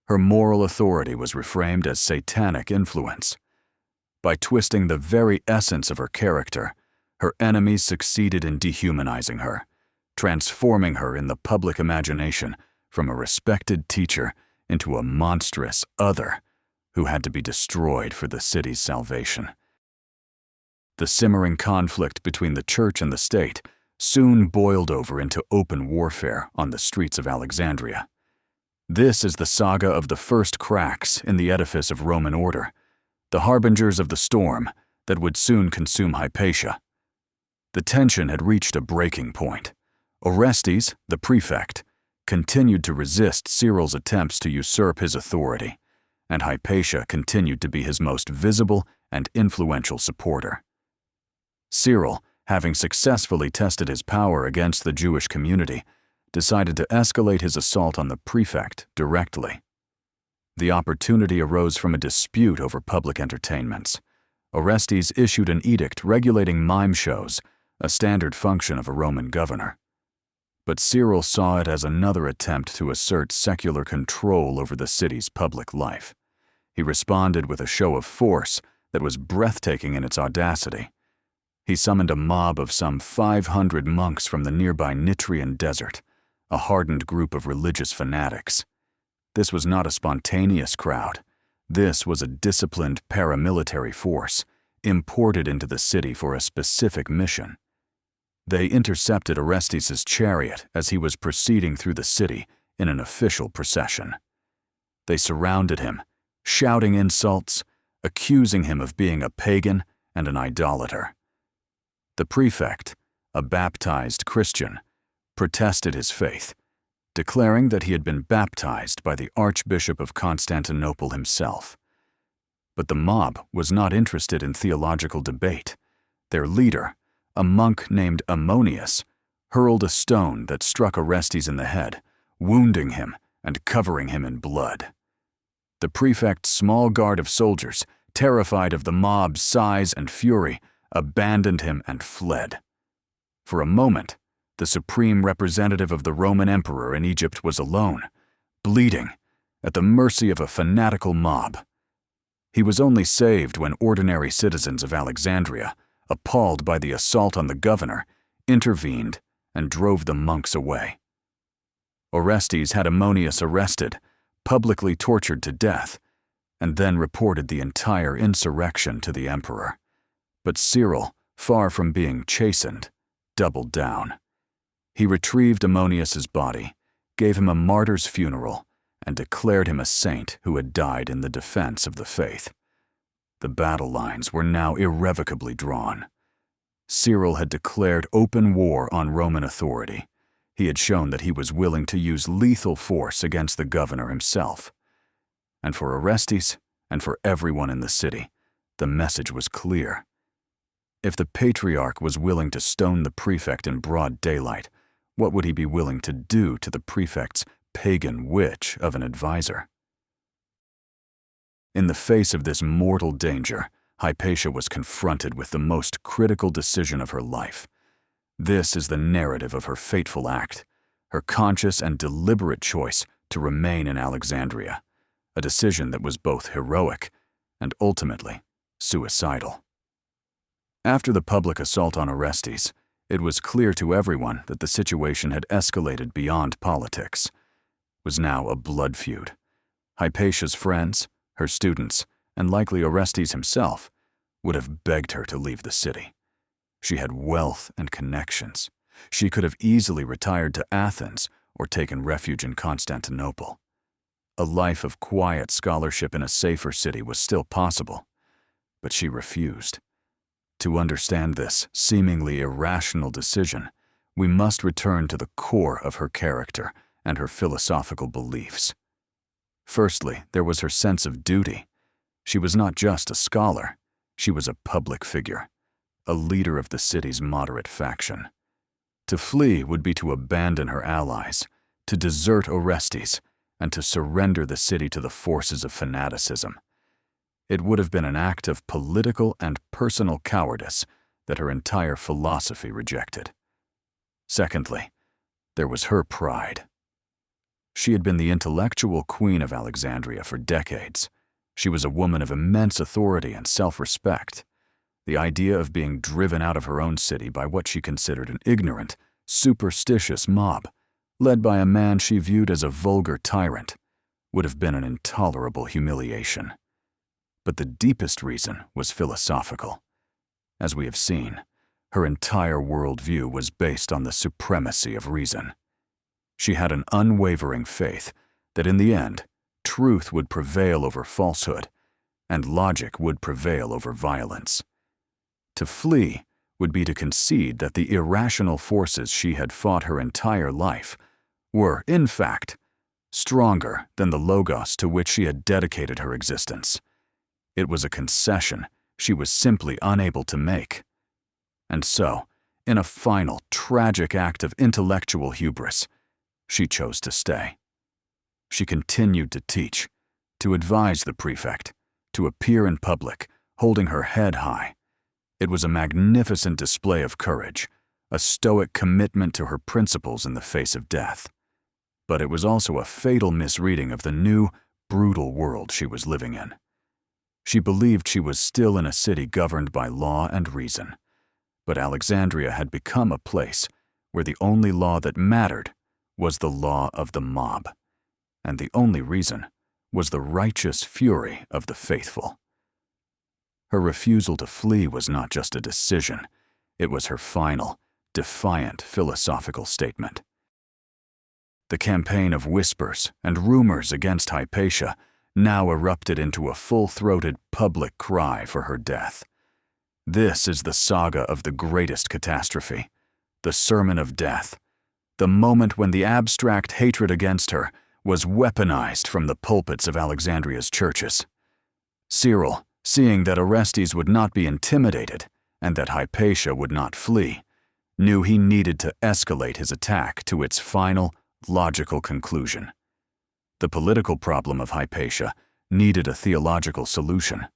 Her moral authority was reframed as satanic influence. By twisting the very essence of her character, her enemies succeeded in dehumanizing her, transforming her in the public imagination from a respected teacher into a monstrous other who had to be destroyed for the city's salvation. The simmering conflict between the church and the state soon boiled over into open warfare on the streets of Alexandria. This is the saga of the first cracks in the edifice of Roman order, the harbingers of the storm that would soon consume Hypatia. The tension had reached a breaking point. Orestes, the prefect, continued to resist Cyril's attempts to usurp his authority, and Hypatia continued to be his most visible and influential supporter. Cyril, having successfully tested his power against the Jewish community, decided to escalate his assault on the prefect directly. The opportunity arose from a dispute over public entertainments. Orestes issued an edict regulating mime shows, a standard function of a Roman governor. But Cyril saw it as another attempt to assert secular control over the city's public life. He responded with a show of force that was breathtaking in its audacity. He summoned a mob of some 500 monks from the nearby Nitrian desert, a hardened group of religious fanatics. This was not a spontaneous crowd. This was a disciplined paramilitary force, imported into the city for a specific mission. They intercepted Orestes' chariot as he was proceeding through the city in an official procession. They surrounded him, shouting insults, accusing him of being a pagan and an idolater. The prefect, a baptized Christian, protested his faith, declaring that he had been baptized by the Archbishop of Constantinople himself. But the mob was not interested in theological debate. Their leader, a monk named Ammonius, hurled a stone that struck Orestes in the head, wounding him and covering him in blood. The prefect's small guard of soldiers, terrified of the mob's size and fury, abandoned him and fled. For a moment, the supreme representative of the Roman emperor in Egypt was alone, bleeding, at the mercy of a fanatical mob. He was only saved when ordinary citizens of Alexandria, appalled by the assault on the governor, intervened and drove the monks away. Orestes had Ammonius arrested, publicly tortured to death, and then reported the entire insurrection to the emperor. But Cyril, far from being chastened, doubled down. He retrieved Ammonius's body, gave him a martyr's funeral, and declared him a saint who had died in the defense of the faith. The battle lines were now irrevocably drawn. Cyril had declared open war on Roman authority. He had shown that he was willing to use lethal force against the governor himself. And for Orestes, and for everyone in the city, the message was clear. If the patriarch was willing to stone the prefect in broad daylight, what would he be willing to do to the prefect's pagan witch of an advisor? In the face of this mortal danger, Hypatia was confronted with the most critical decision of her life. This is the narrative of her fateful act, her conscious and deliberate choice to remain in Alexandria, a decision that was both heroic and ultimately suicidal. After the public assault on Orestes, it was clear to everyone that the situation had escalated beyond politics. It was now a blood feud. Hypatia's friends, her students, and likely Orestes himself, would have begged her to leave the city. She had wealth and connections. She could have easily retired to Athens or taken refuge in Constantinople. A life of quiet scholarship in a safer city was still possible, but she refused. To understand this seemingly irrational decision, we must return to the core of her character and her philosophical beliefs. Firstly, there was her sense of duty. She was not just a scholar, she was a public figure, a leader of the city's moderate faction. To flee would be to abandon her allies, to desert Orestes, and to surrender the city to the forces of fanaticism. It would have been an act of political and personal cowardice that her entire philosophy rejected. Secondly, there was her pride. She had been the intellectual queen of Alexandria for decades. She was a woman of immense authority and self-respect. The idea of being driven out of her own city by what she considered an ignorant, superstitious mob, led by a man she viewed as a vulgar tyrant, would have been an intolerable humiliation. but the deepest reason was philosophical. As we have seen, her entire worldview was based on the supremacy of reason. She had an unwavering faith that in the end, truth would prevail over falsehood, and logic would prevail over violence. To flee would be to concede that the irrational forces she had fought her entire life were, in fact, stronger than the logos to which she had dedicated her existence. It was a concession she was simply unable to make. And so, in a final, tragic act of intellectual hubris, she chose to stay. She continued to teach, to advise the prefect, to appear in public, holding her head high. It was a magnificent display of courage, a stoic commitment to her principles in the face of death. But it was also a fatal misreading of the new, brutal world she was living in. She believed she was still in a city governed by law and reason, but Alexandria had become a place where the only law that mattered was the law of the mob, and the only reason was the righteous fury of the faithful. Her refusal to flee was not just a decision, it was her final, defiant philosophical statement. The campaign of whispers and rumors against Hypatia now erupted into a full-throated public cry for her death. This is the saga of the greatest catastrophe, the sermon of death, the moment when the abstract hatred against her was weaponized from the pulpits of Alexandria's churches. Cyril, seeing that Orestes would not be intimidated and that Hypatia would not flee, knew he needed to escalate his attack to its final, logical conclusion. The political problem of Hypatia needed a theological solution.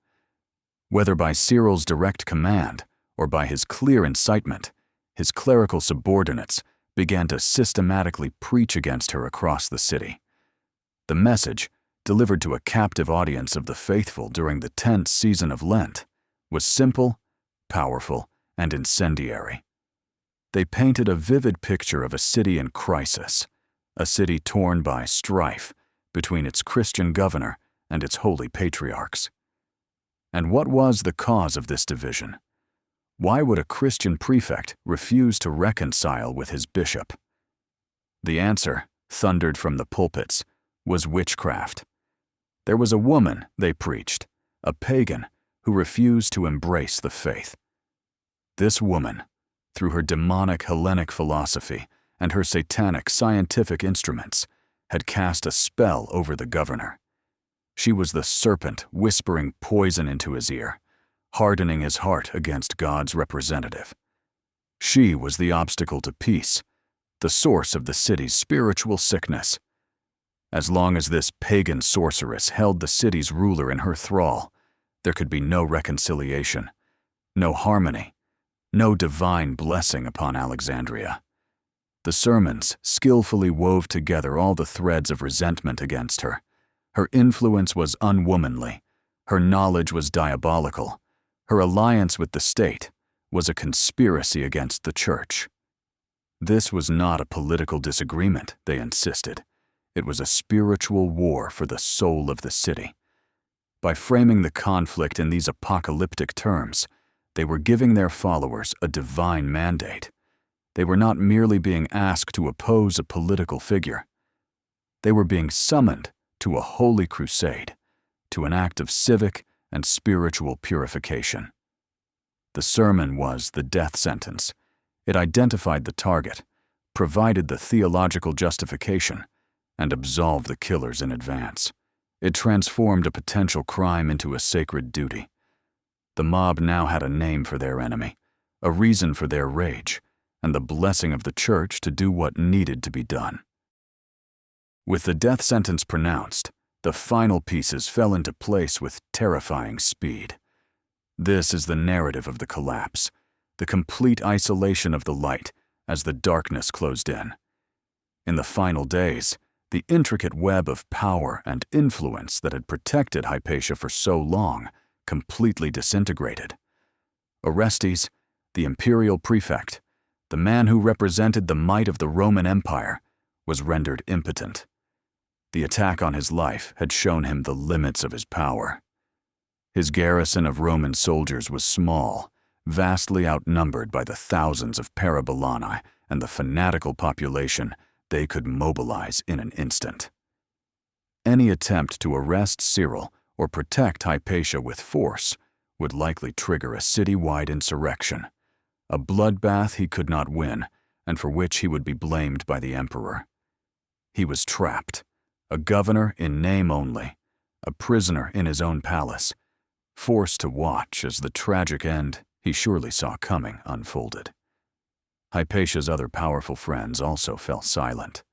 Whether by Cyril's direct command or by his clear incitement, his clerical subordinates began to systematically preach against her across the city. The message, delivered to a captive audience of the faithful during the tense season of Lent, was simple, powerful, and incendiary. They painted a vivid picture of a city in crisis, a city torn by strife between its Christian governor and its holy patriarchs. And what was the cause of this division? Why would a Christian prefect refuse to reconcile with his bishop? The answer, thundered from the pulpits, was witchcraft. There was a woman, they preached, a pagan, who refused to embrace the faith. This woman, through her demonic Hellenic philosophy and her satanic scientific instruments, had cast a spell over the governor. She was the serpent whispering poison into his ear, hardening his heart against God's representative. She was the obstacle to peace, the source of the city's spiritual sickness. As long as this pagan sorceress held the city's ruler in her thrall, there could be no reconciliation, no harmony, no divine blessing upon Alexandria. The sermons skillfully wove together all the threads of resentment against her. Her influence was unwomanly, her knowledge was diabolical, her alliance with the state was a conspiracy against the church. This was not a political disagreement, they insisted. It was a spiritual war for the soul of the city. By framing the conflict in these apocalyptic terms, they were giving their followers a divine mandate. They were not merely being asked to oppose a political figure. They were being summoned to a holy crusade, to an act of civic and spiritual purification. The sermon was the death sentence. It identified the target, provided the theological justification, and absolved the killers in advance. It transformed a potential crime into a sacred duty. The mob now had a name for their enemy, a reason for their rage, and the blessing of the church to do what needed to be done. With the death sentence pronounced, the final pieces fell into place with terrifying speed. This is the narrative of the collapse, the complete isolation of the light as the darkness closed in. In the final days, the intricate web of power and influence that had protected Hypatia for so long completely disintegrated. Orestes, the imperial prefect, the man who represented the might of the Roman Empire, was rendered impotent. The attack on his life had shown him the limits of his power. His garrison of Roman soldiers was small, vastly outnumbered by the thousands of parabolani and the fanatical population they could mobilize in an instant. Any attempt to arrest Cyril or protect Hypatia with force would likely trigger a city-wide insurrection, a bloodbath he could not win and for which he would be blamed by the emperor. He was trapped, a governor in name only, a prisoner in his own palace, forced to watch as the tragic end he surely saw coming unfolded. Hypatia's other powerful friends also fell silent.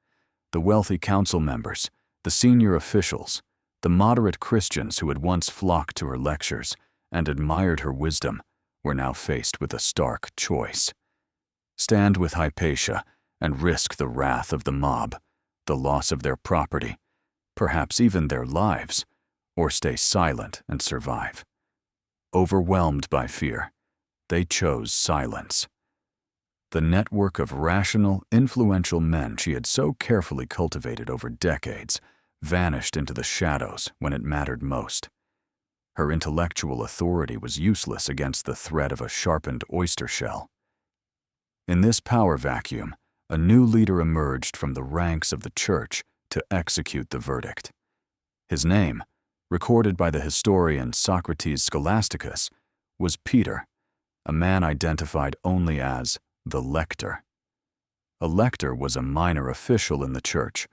The wealthy council members, the senior officials, the moderate Christians who had once flocked to her lectures and admired her wisdom were now faced with a stark choice. Stand with Hypatia and risk the wrath of the mob, the loss of their property, perhaps even their lives, or stay silent and survive. Overwhelmed by fear, they chose silence. The network of rational, influential men she had so carefully cultivated over decades vanished into the shadows when it mattered most. Her intellectual authority was useless against the threat of a sharpened oyster shell. In this power vacuum, a new leader emerged from the ranks of the church to execute the verdict. His name, recorded by the historian Socrates Scholasticus, was Peter, a man identified only as the lector. A lector was a minor official in the church,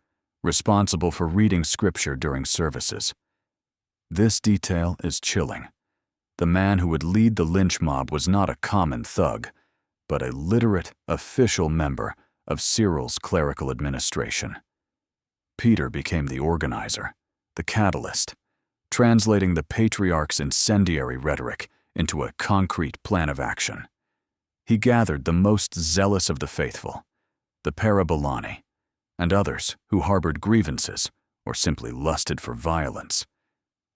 responsible for reading scripture during services. This detail is chilling. The man who would lead the lynch mob was not a common thug, but a literate, official member of Cyril's clerical administration. Peter became the organizer, the catalyst, translating the patriarch's incendiary rhetoric into a concrete plan of action. He gathered the most zealous of the faithful, the parabolani, and others who harbored grievances or simply lusted for violence.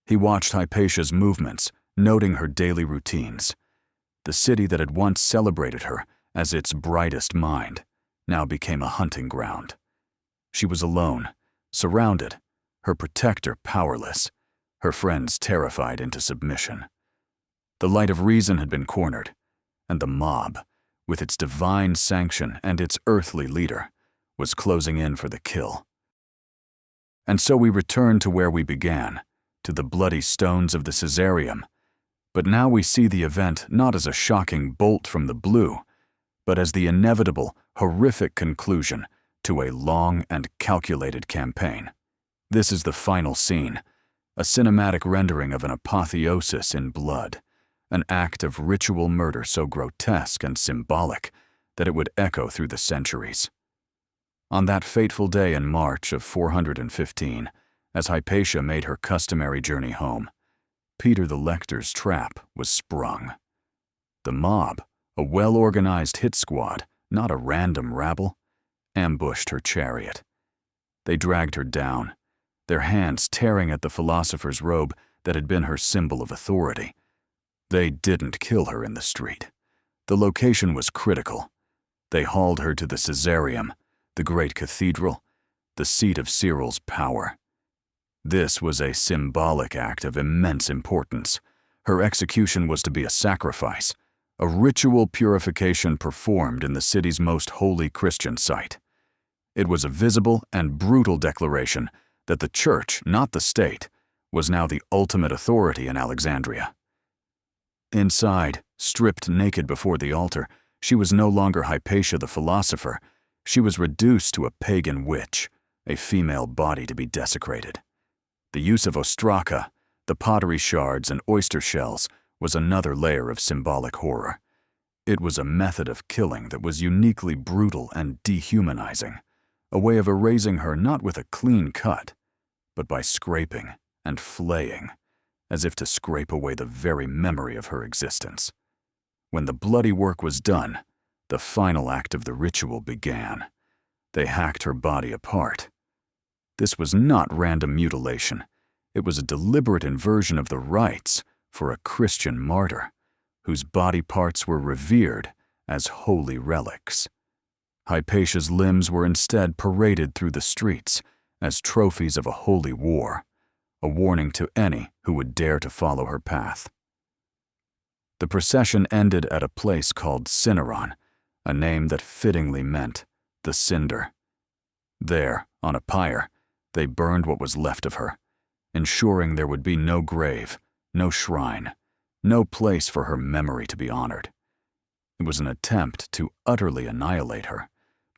He watched Hypatia's movements, noting her daily routines. The city that had once celebrated her as its brightest mind now became a hunting ground. She was alone, surrounded, her protector powerless, her friends terrified into submission. The light of reason had been cornered, and the mob, with its divine sanction and its earthly leader, was closing in for the kill. And so we return to where we began, to the bloody stones of the Caesareum. But now we see the event not as a shocking bolt from the blue, but as the inevitable, horrific conclusion to a long and calculated campaign. This is the final scene, a cinematic rendering of an apotheosis in blood, an act of ritual murder so grotesque and symbolic that it would echo through the centuries. On that fateful day in March of 415, as Hypatia made her customary journey home, Peter the Lector's trap was sprung. The mob, a well-organized hit squad, not a random rabble, ambushed her chariot. They dragged her down, their hands tearing at the philosopher's robe that had been her symbol of authority. They didn't kill her in the street. The location was critical. They hauled her to the Caesareum, the great cathedral, the seat of Cyril's power. This was a symbolic act of immense importance. Her execution was to be a sacrifice, a ritual purification performed in the city's most holy Christian site. It was a visible and brutal declaration that the church, not the state, was now the ultimate authority in Alexandria. Inside, stripped naked before the altar, she was no longer Hypatia the philosopher. She was reduced to a pagan witch, a female body to be desecrated. The use of ostraka, the pottery shards and oyster shells, was another layer of symbolic horror. It was a method of killing that was uniquely brutal and dehumanizing, a way of erasing her not with a clean cut, but by scraping and flaying, as if to scrape away the very memory of her existence. When the bloody work was done, the final act of the ritual began. They hacked her body apart. This was not random mutilation. It was a deliberate inversion of the rites for a Christian martyr, whose body parts were revered as holy relics. Hypatia's limbs were instead paraded through the streets as trophies of a holy war, a warning to any who would dare to follow her path. The procession ended at a place called Cinaron, a name that fittingly meant the cinder. There, on a pyre, they burned what was left of her, ensuring there would be no grave, no shrine, no place for her memory to be honored. It was an attempt to utterly annihilate her,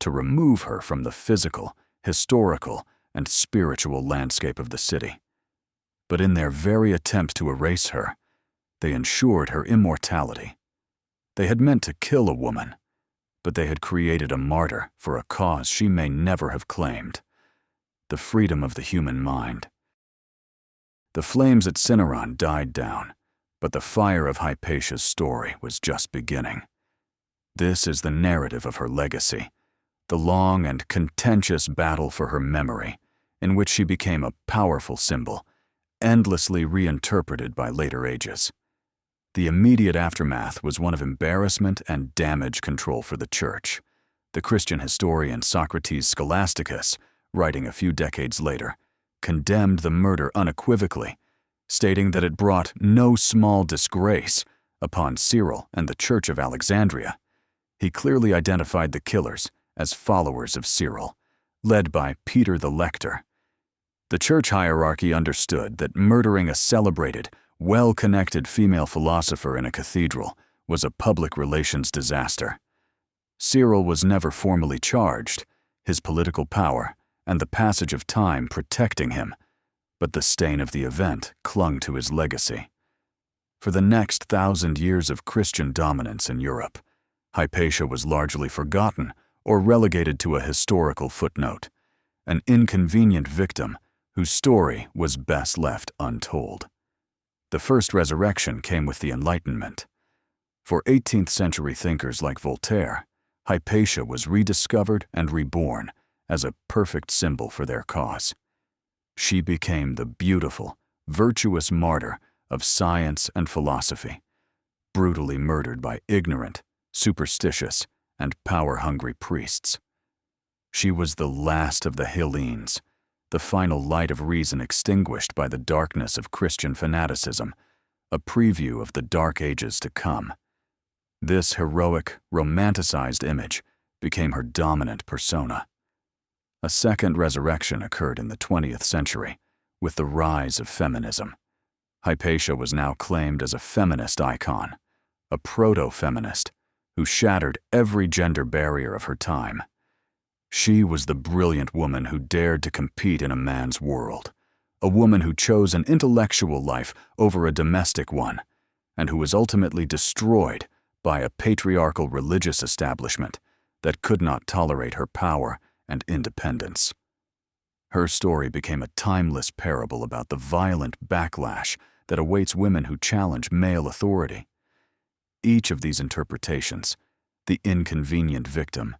to remove her from the physical, historical, and spiritual landscape of the city. But in their very attempt to erase her, they ensured her immortality. They had meant to kill a woman, but they had created a martyr for a cause she may never have claimed: the freedom of the human mind. The flames at Cinaron died down, but the fire of Hypatia's story was just beginning. This is the narrative of her legacy, the long and contentious battle for her memory, in which she became a powerful symbol, endlessly reinterpreted by later ages. The immediate aftermath was one of embarrassment and damage control for the Church. The Christian historian Socrates Scholasticus, writing a few decades later, condemned the murder unequivocally, stating that it brought no small disgrace upon Cyril and the Church of Alexandria. He clearly identified the killers as followers of Cyril, led by Peter the Lector. The church hierarchy understood that murdering a celebrated, well-connected female philosopher in a cathedral was a public relations disaster. Cyril was never formally charged, his political power and the passage of time protecting him, but the stain of the event clung to his legacy. For the next 1,000 years of Christian dominance in Europe, Hypatia was largely forgotten or relegated to a historical footnote, an inconvenient victim whose story was best left untold. The first resurrection came with the Enlightenment. For 18th century thinkers like Voltaire, Hypatia was rediscovered and reborn as a perfect symbol for their cause. She became the beautiful, virtuous martyr of science and philosophy, brutally murdered by ignorant, superstitious, and power-hungry priests. She was the last of the Hellenes, the final light of reason extinguished by the darkness of Christian fanaticism, a preview of the dark ages to come. This heroic, romanticized image became her dominant persona. A second resurrection occurred in the 20th century, with the rise of feminism. Hypatia was now claimed as a feminist icon, a proto-feminist who shattered every gender barrier of her time. She was the brilliant woman who dared to compete in a man's world, a woman who chose an intellectual life over a domestic one, and who was ultimately destroyed by a patriarchal religious establishment that could not tolerate her power and independence. Her story became a timeless parable about the violent backlash that awaits women who challenge male authority. Each of these interpretations, the inconvenient victim,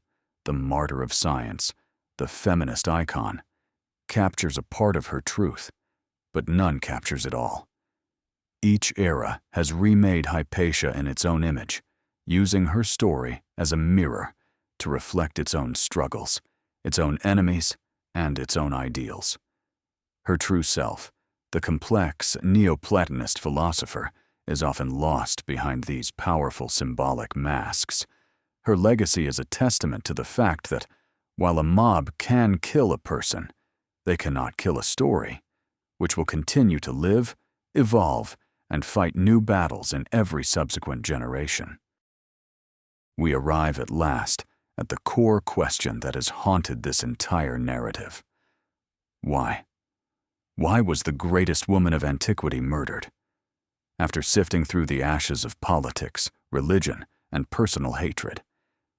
the martyr of science, the feminist icon, captures a part of her truth, but none captures it all. Each era has remade Hypatia in its own image, using her story as a mirror to reflect its own struggles, its own enemies, and its own ideals. Her true self, the complex Neoplatonist philosopher, is often lost behind these powerful symbolic masks. Her legacy is a testament to the fact that, while a mob can kill a person, they cannot kill a story, which will continue to live, evolve, and fight new battles in every subsequent generation. We arrive at last at the core question that has haunted this entire narrative. Why? Why was the greatest woman of antiquity murdered? After sifting through the ashes of politics, religion, and personal hatred,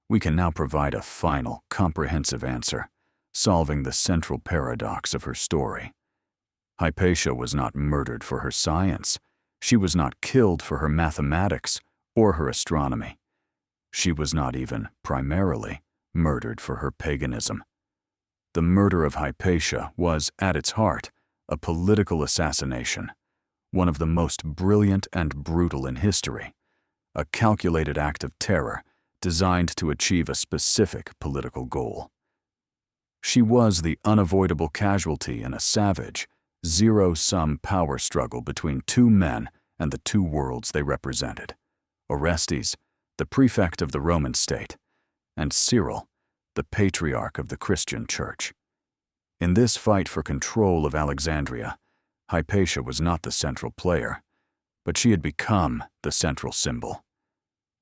we can now provide a final, comprehensive answer, solving the central paradox of her story. Hypatia was not murdered for her science. She was not killed for her mathematics or her astronomy. She was not even, primarily, murdered for her paganism. The murder of Hypatia was, at its heart, a political assassination, one of the most brilliant and brutal in history, a calculated act of terror designed to achieve a specific political goal. She was the unavoidable casualty in a savage, zero-sum power struggle between two men and the two worlds they represented: Orestes, the prefect of the Roman state, and Cyril, the patriarch of the Christian church. In this fight for control of Alexandria, Hypatia was not the central player, but she had become the central symbol.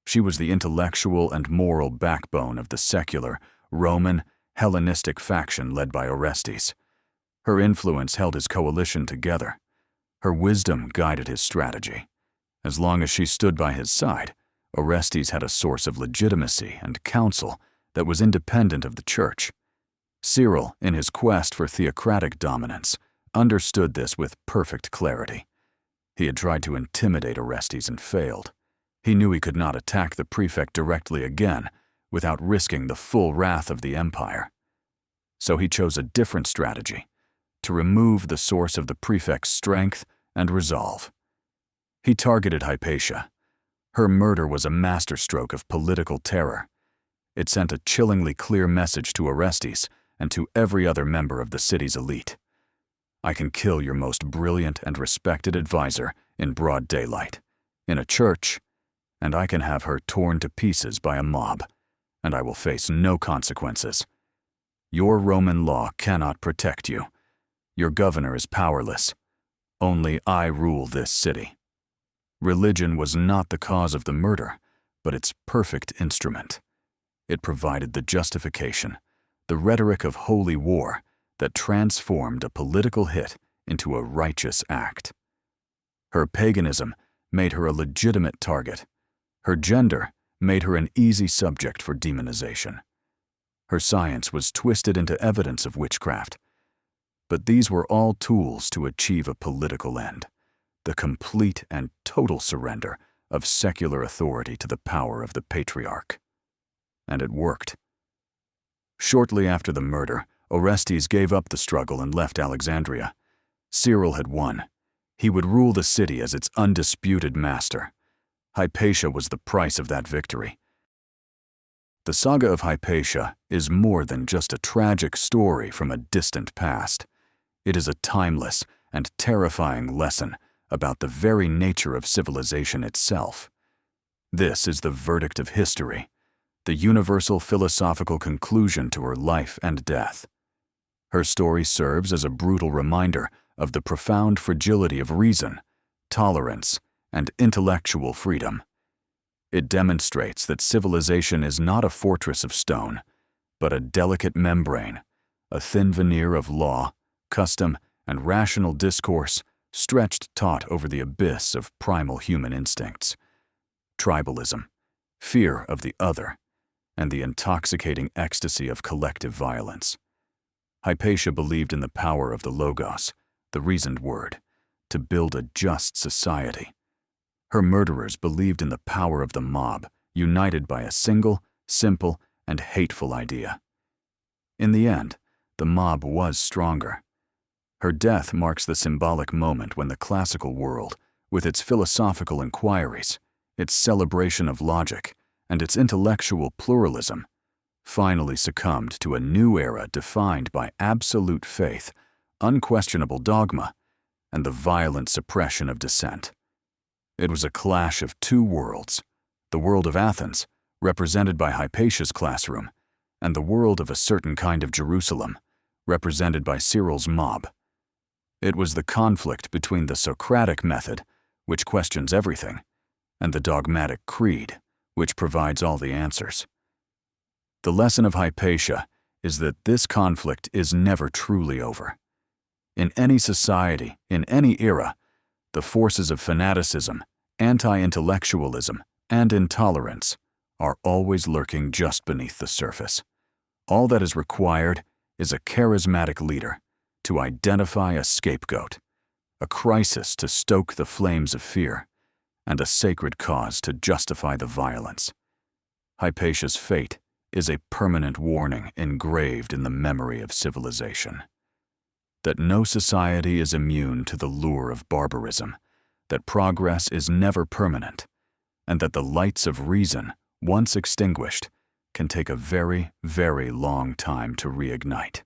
She was the intellectual and moral backbone of the secular, Roman, Hellenistic faction led by Orestes. Her influence held his coalition together. Her wisdom guided his strategy. As long as she stood by his side, Orestes had a source of legitimacy and counsel that was independent of the church. Cyril, in his quest for theocratic dominance, understood this with perfect clarity. He had tried to intimidate Orestes and failed. He knew he could not attack the prefect directly again without risking the full wrath of the empire. So he chose a different strategy: to remove the source of the prefect's strength and resolve. He targeted Hypatia. Her murder was a masterstroke of political terror. It sent a chillingly clear message to Orestes and to every other member of the city's elite. I can kill your most brilliant and respected advisor in broad daylight, in a church, and I can have her torn to pieces by a mob, and I will face no consequences. Your Roman law cannot protect you. Your governor is powerless. Only I rule this city. Religion was not the cause of the murder, but its perfect instrument. It provided the justification, the rhetoric of holy war that transformed a political hit into a righteous act. Her paganism made her a legitimate target. Her gender made her an easy subject for demonization. Her science was twisted into evidence of witchcraft. But these were all tools to achieve a political end: the complete and total surrender of secular authority to the power of the patriarch. And it worked. Shortly after the murder, Orestes gave up the struggle and left Alexandria. Cyril had won. He would rule the city as its undisputed master. Hypatia was the price of that victory. The saga of Hypatia is more than just a tragic story from a distant past. It is a timeless and terrifying lesson about the very nature of civilization itself. This is the verdict of history, the universal philosophical conclusion to her life and death. Her story serves as a brutal reminder of the profound fragility of reason, tolerance, and intellectual freedom. It demonstrates that civilization is not a fortress of stone, but a delicate membrane, a thin veneer of law, custom, and rational discourse stretched taut over the abyss of primal human instincts: tribalism, fear of the other, and the intoxicating ecstasy of collective violence. Hypatia believed in the power of the logos, the reasoned word, to build a just society. Her murderers believed in the power of the mob, united by a single, simple, and hateful idea. In the end, the mob was stronger. Her death marks the symbolic moment when the classical world, with its philosophical inquiries, its celebration of logic, and its intellectual pluralism, finally succumbed to a new era defined by absolute faith, unquestionable dogma, and the violent suppression of dissent. It was a clash of two worlds: the world of Athens, represented by Hypatia's classroom, and the world of a certain kind of Jerusalem, represented by Cyril's mob. It was the conflict between the Socratic method, which questions everything, and the dogmatic creed, which provides all the answers. The lesson of Hypatia is that this conflict is never truly over. In any society, in any era, the forces of fanaticism, anti-intellectualism, and intolerance are always lurking just beneath the surface. All that is required is a charismatic leader to identify a scapegoat, a crisis to stoke the flames of fear, and a sacred cause to justify the violence. Hypatia's fate is a permanent warning engraved in the memory of civilization: that no society is immune to the lure of barbarism, that progress is never permanent, and that the lights of reason, once extinguished, can take a very, very long time to reignite.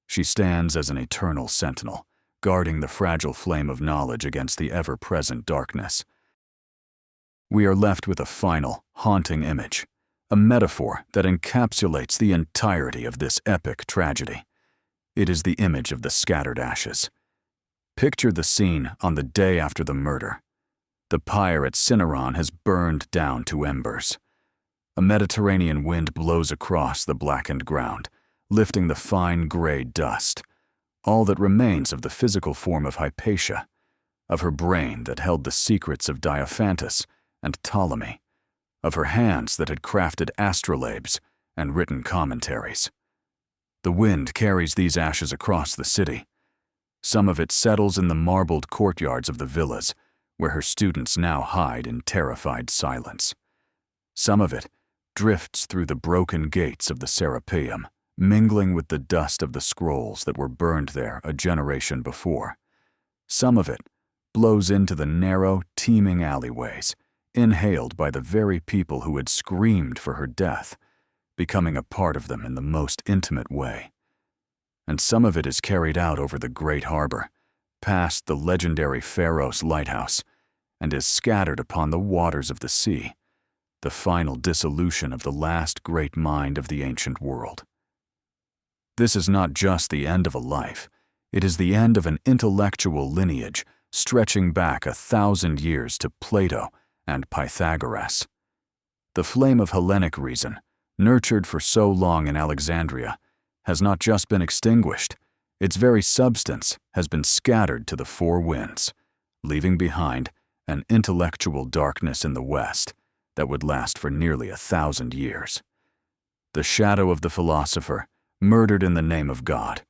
She stands as an eternal sentinel, guarding the fragile flame of knowledge against the ever-present darkness. We are left with a final, haunting image, a metaphor that encapsulates the entirety of this epic tragedy. It is the image of the scattered ashes. Picture the scene on the day after the murder. The pyre at Cinnarron has burned down to embers. A Mediterranean wind blows across the blackened ground, lifting the fine gray dust, all that remains of the physical form of Hypatia, of her brain that held the secrets of Diophantus and Ptolemy, of her hands that had crafted astrolabes and written commentaries. The wind carries these ashes across the city. Some of it settles in the marbled courtyards of the villas, where her students now hide in terrified silence. Some of it drifts through the broken gates of the Serapeum, mingling with the dust of the scrolls that were burned there a generation before. Some of it blows into the narrow, teeming alleyways, inhaled by the very people who had screamed for her death, becoming a part of them in the most intimate way. And some of it is carried out over the great harbor, past the legendary Pharos lighthouse, and is scattered upon the waters of the sea, the final dissolution of the last great mind of the ancient world. This is not just the end of a life, it is the end of an intellectual lineage stretching back 1,000 years to Plato and Pythagoras. The flame of Hellenic reason, nurtured for so long in Alexandria, has not just been extinguished, its very substance has been scattered to the four winds, leaving behind an intellectual darkness in the West that would last for nearly 1,000 years. The shadow of the philosopher, murdered in the name of God,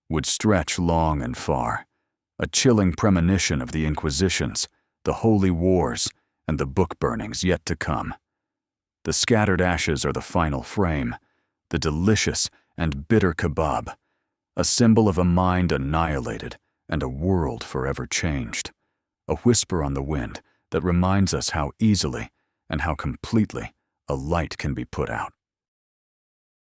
would stretch long and far, a chilling premonition of the Inquisitions, the holy wars, and the book burnings yet to come. The scattered ashes are the final frame, the delicious and bitter kebab, a symbol of a mind annihilated and a world forever changed, a whisper on the wind that reminds us how easily and how completely a light can be put out.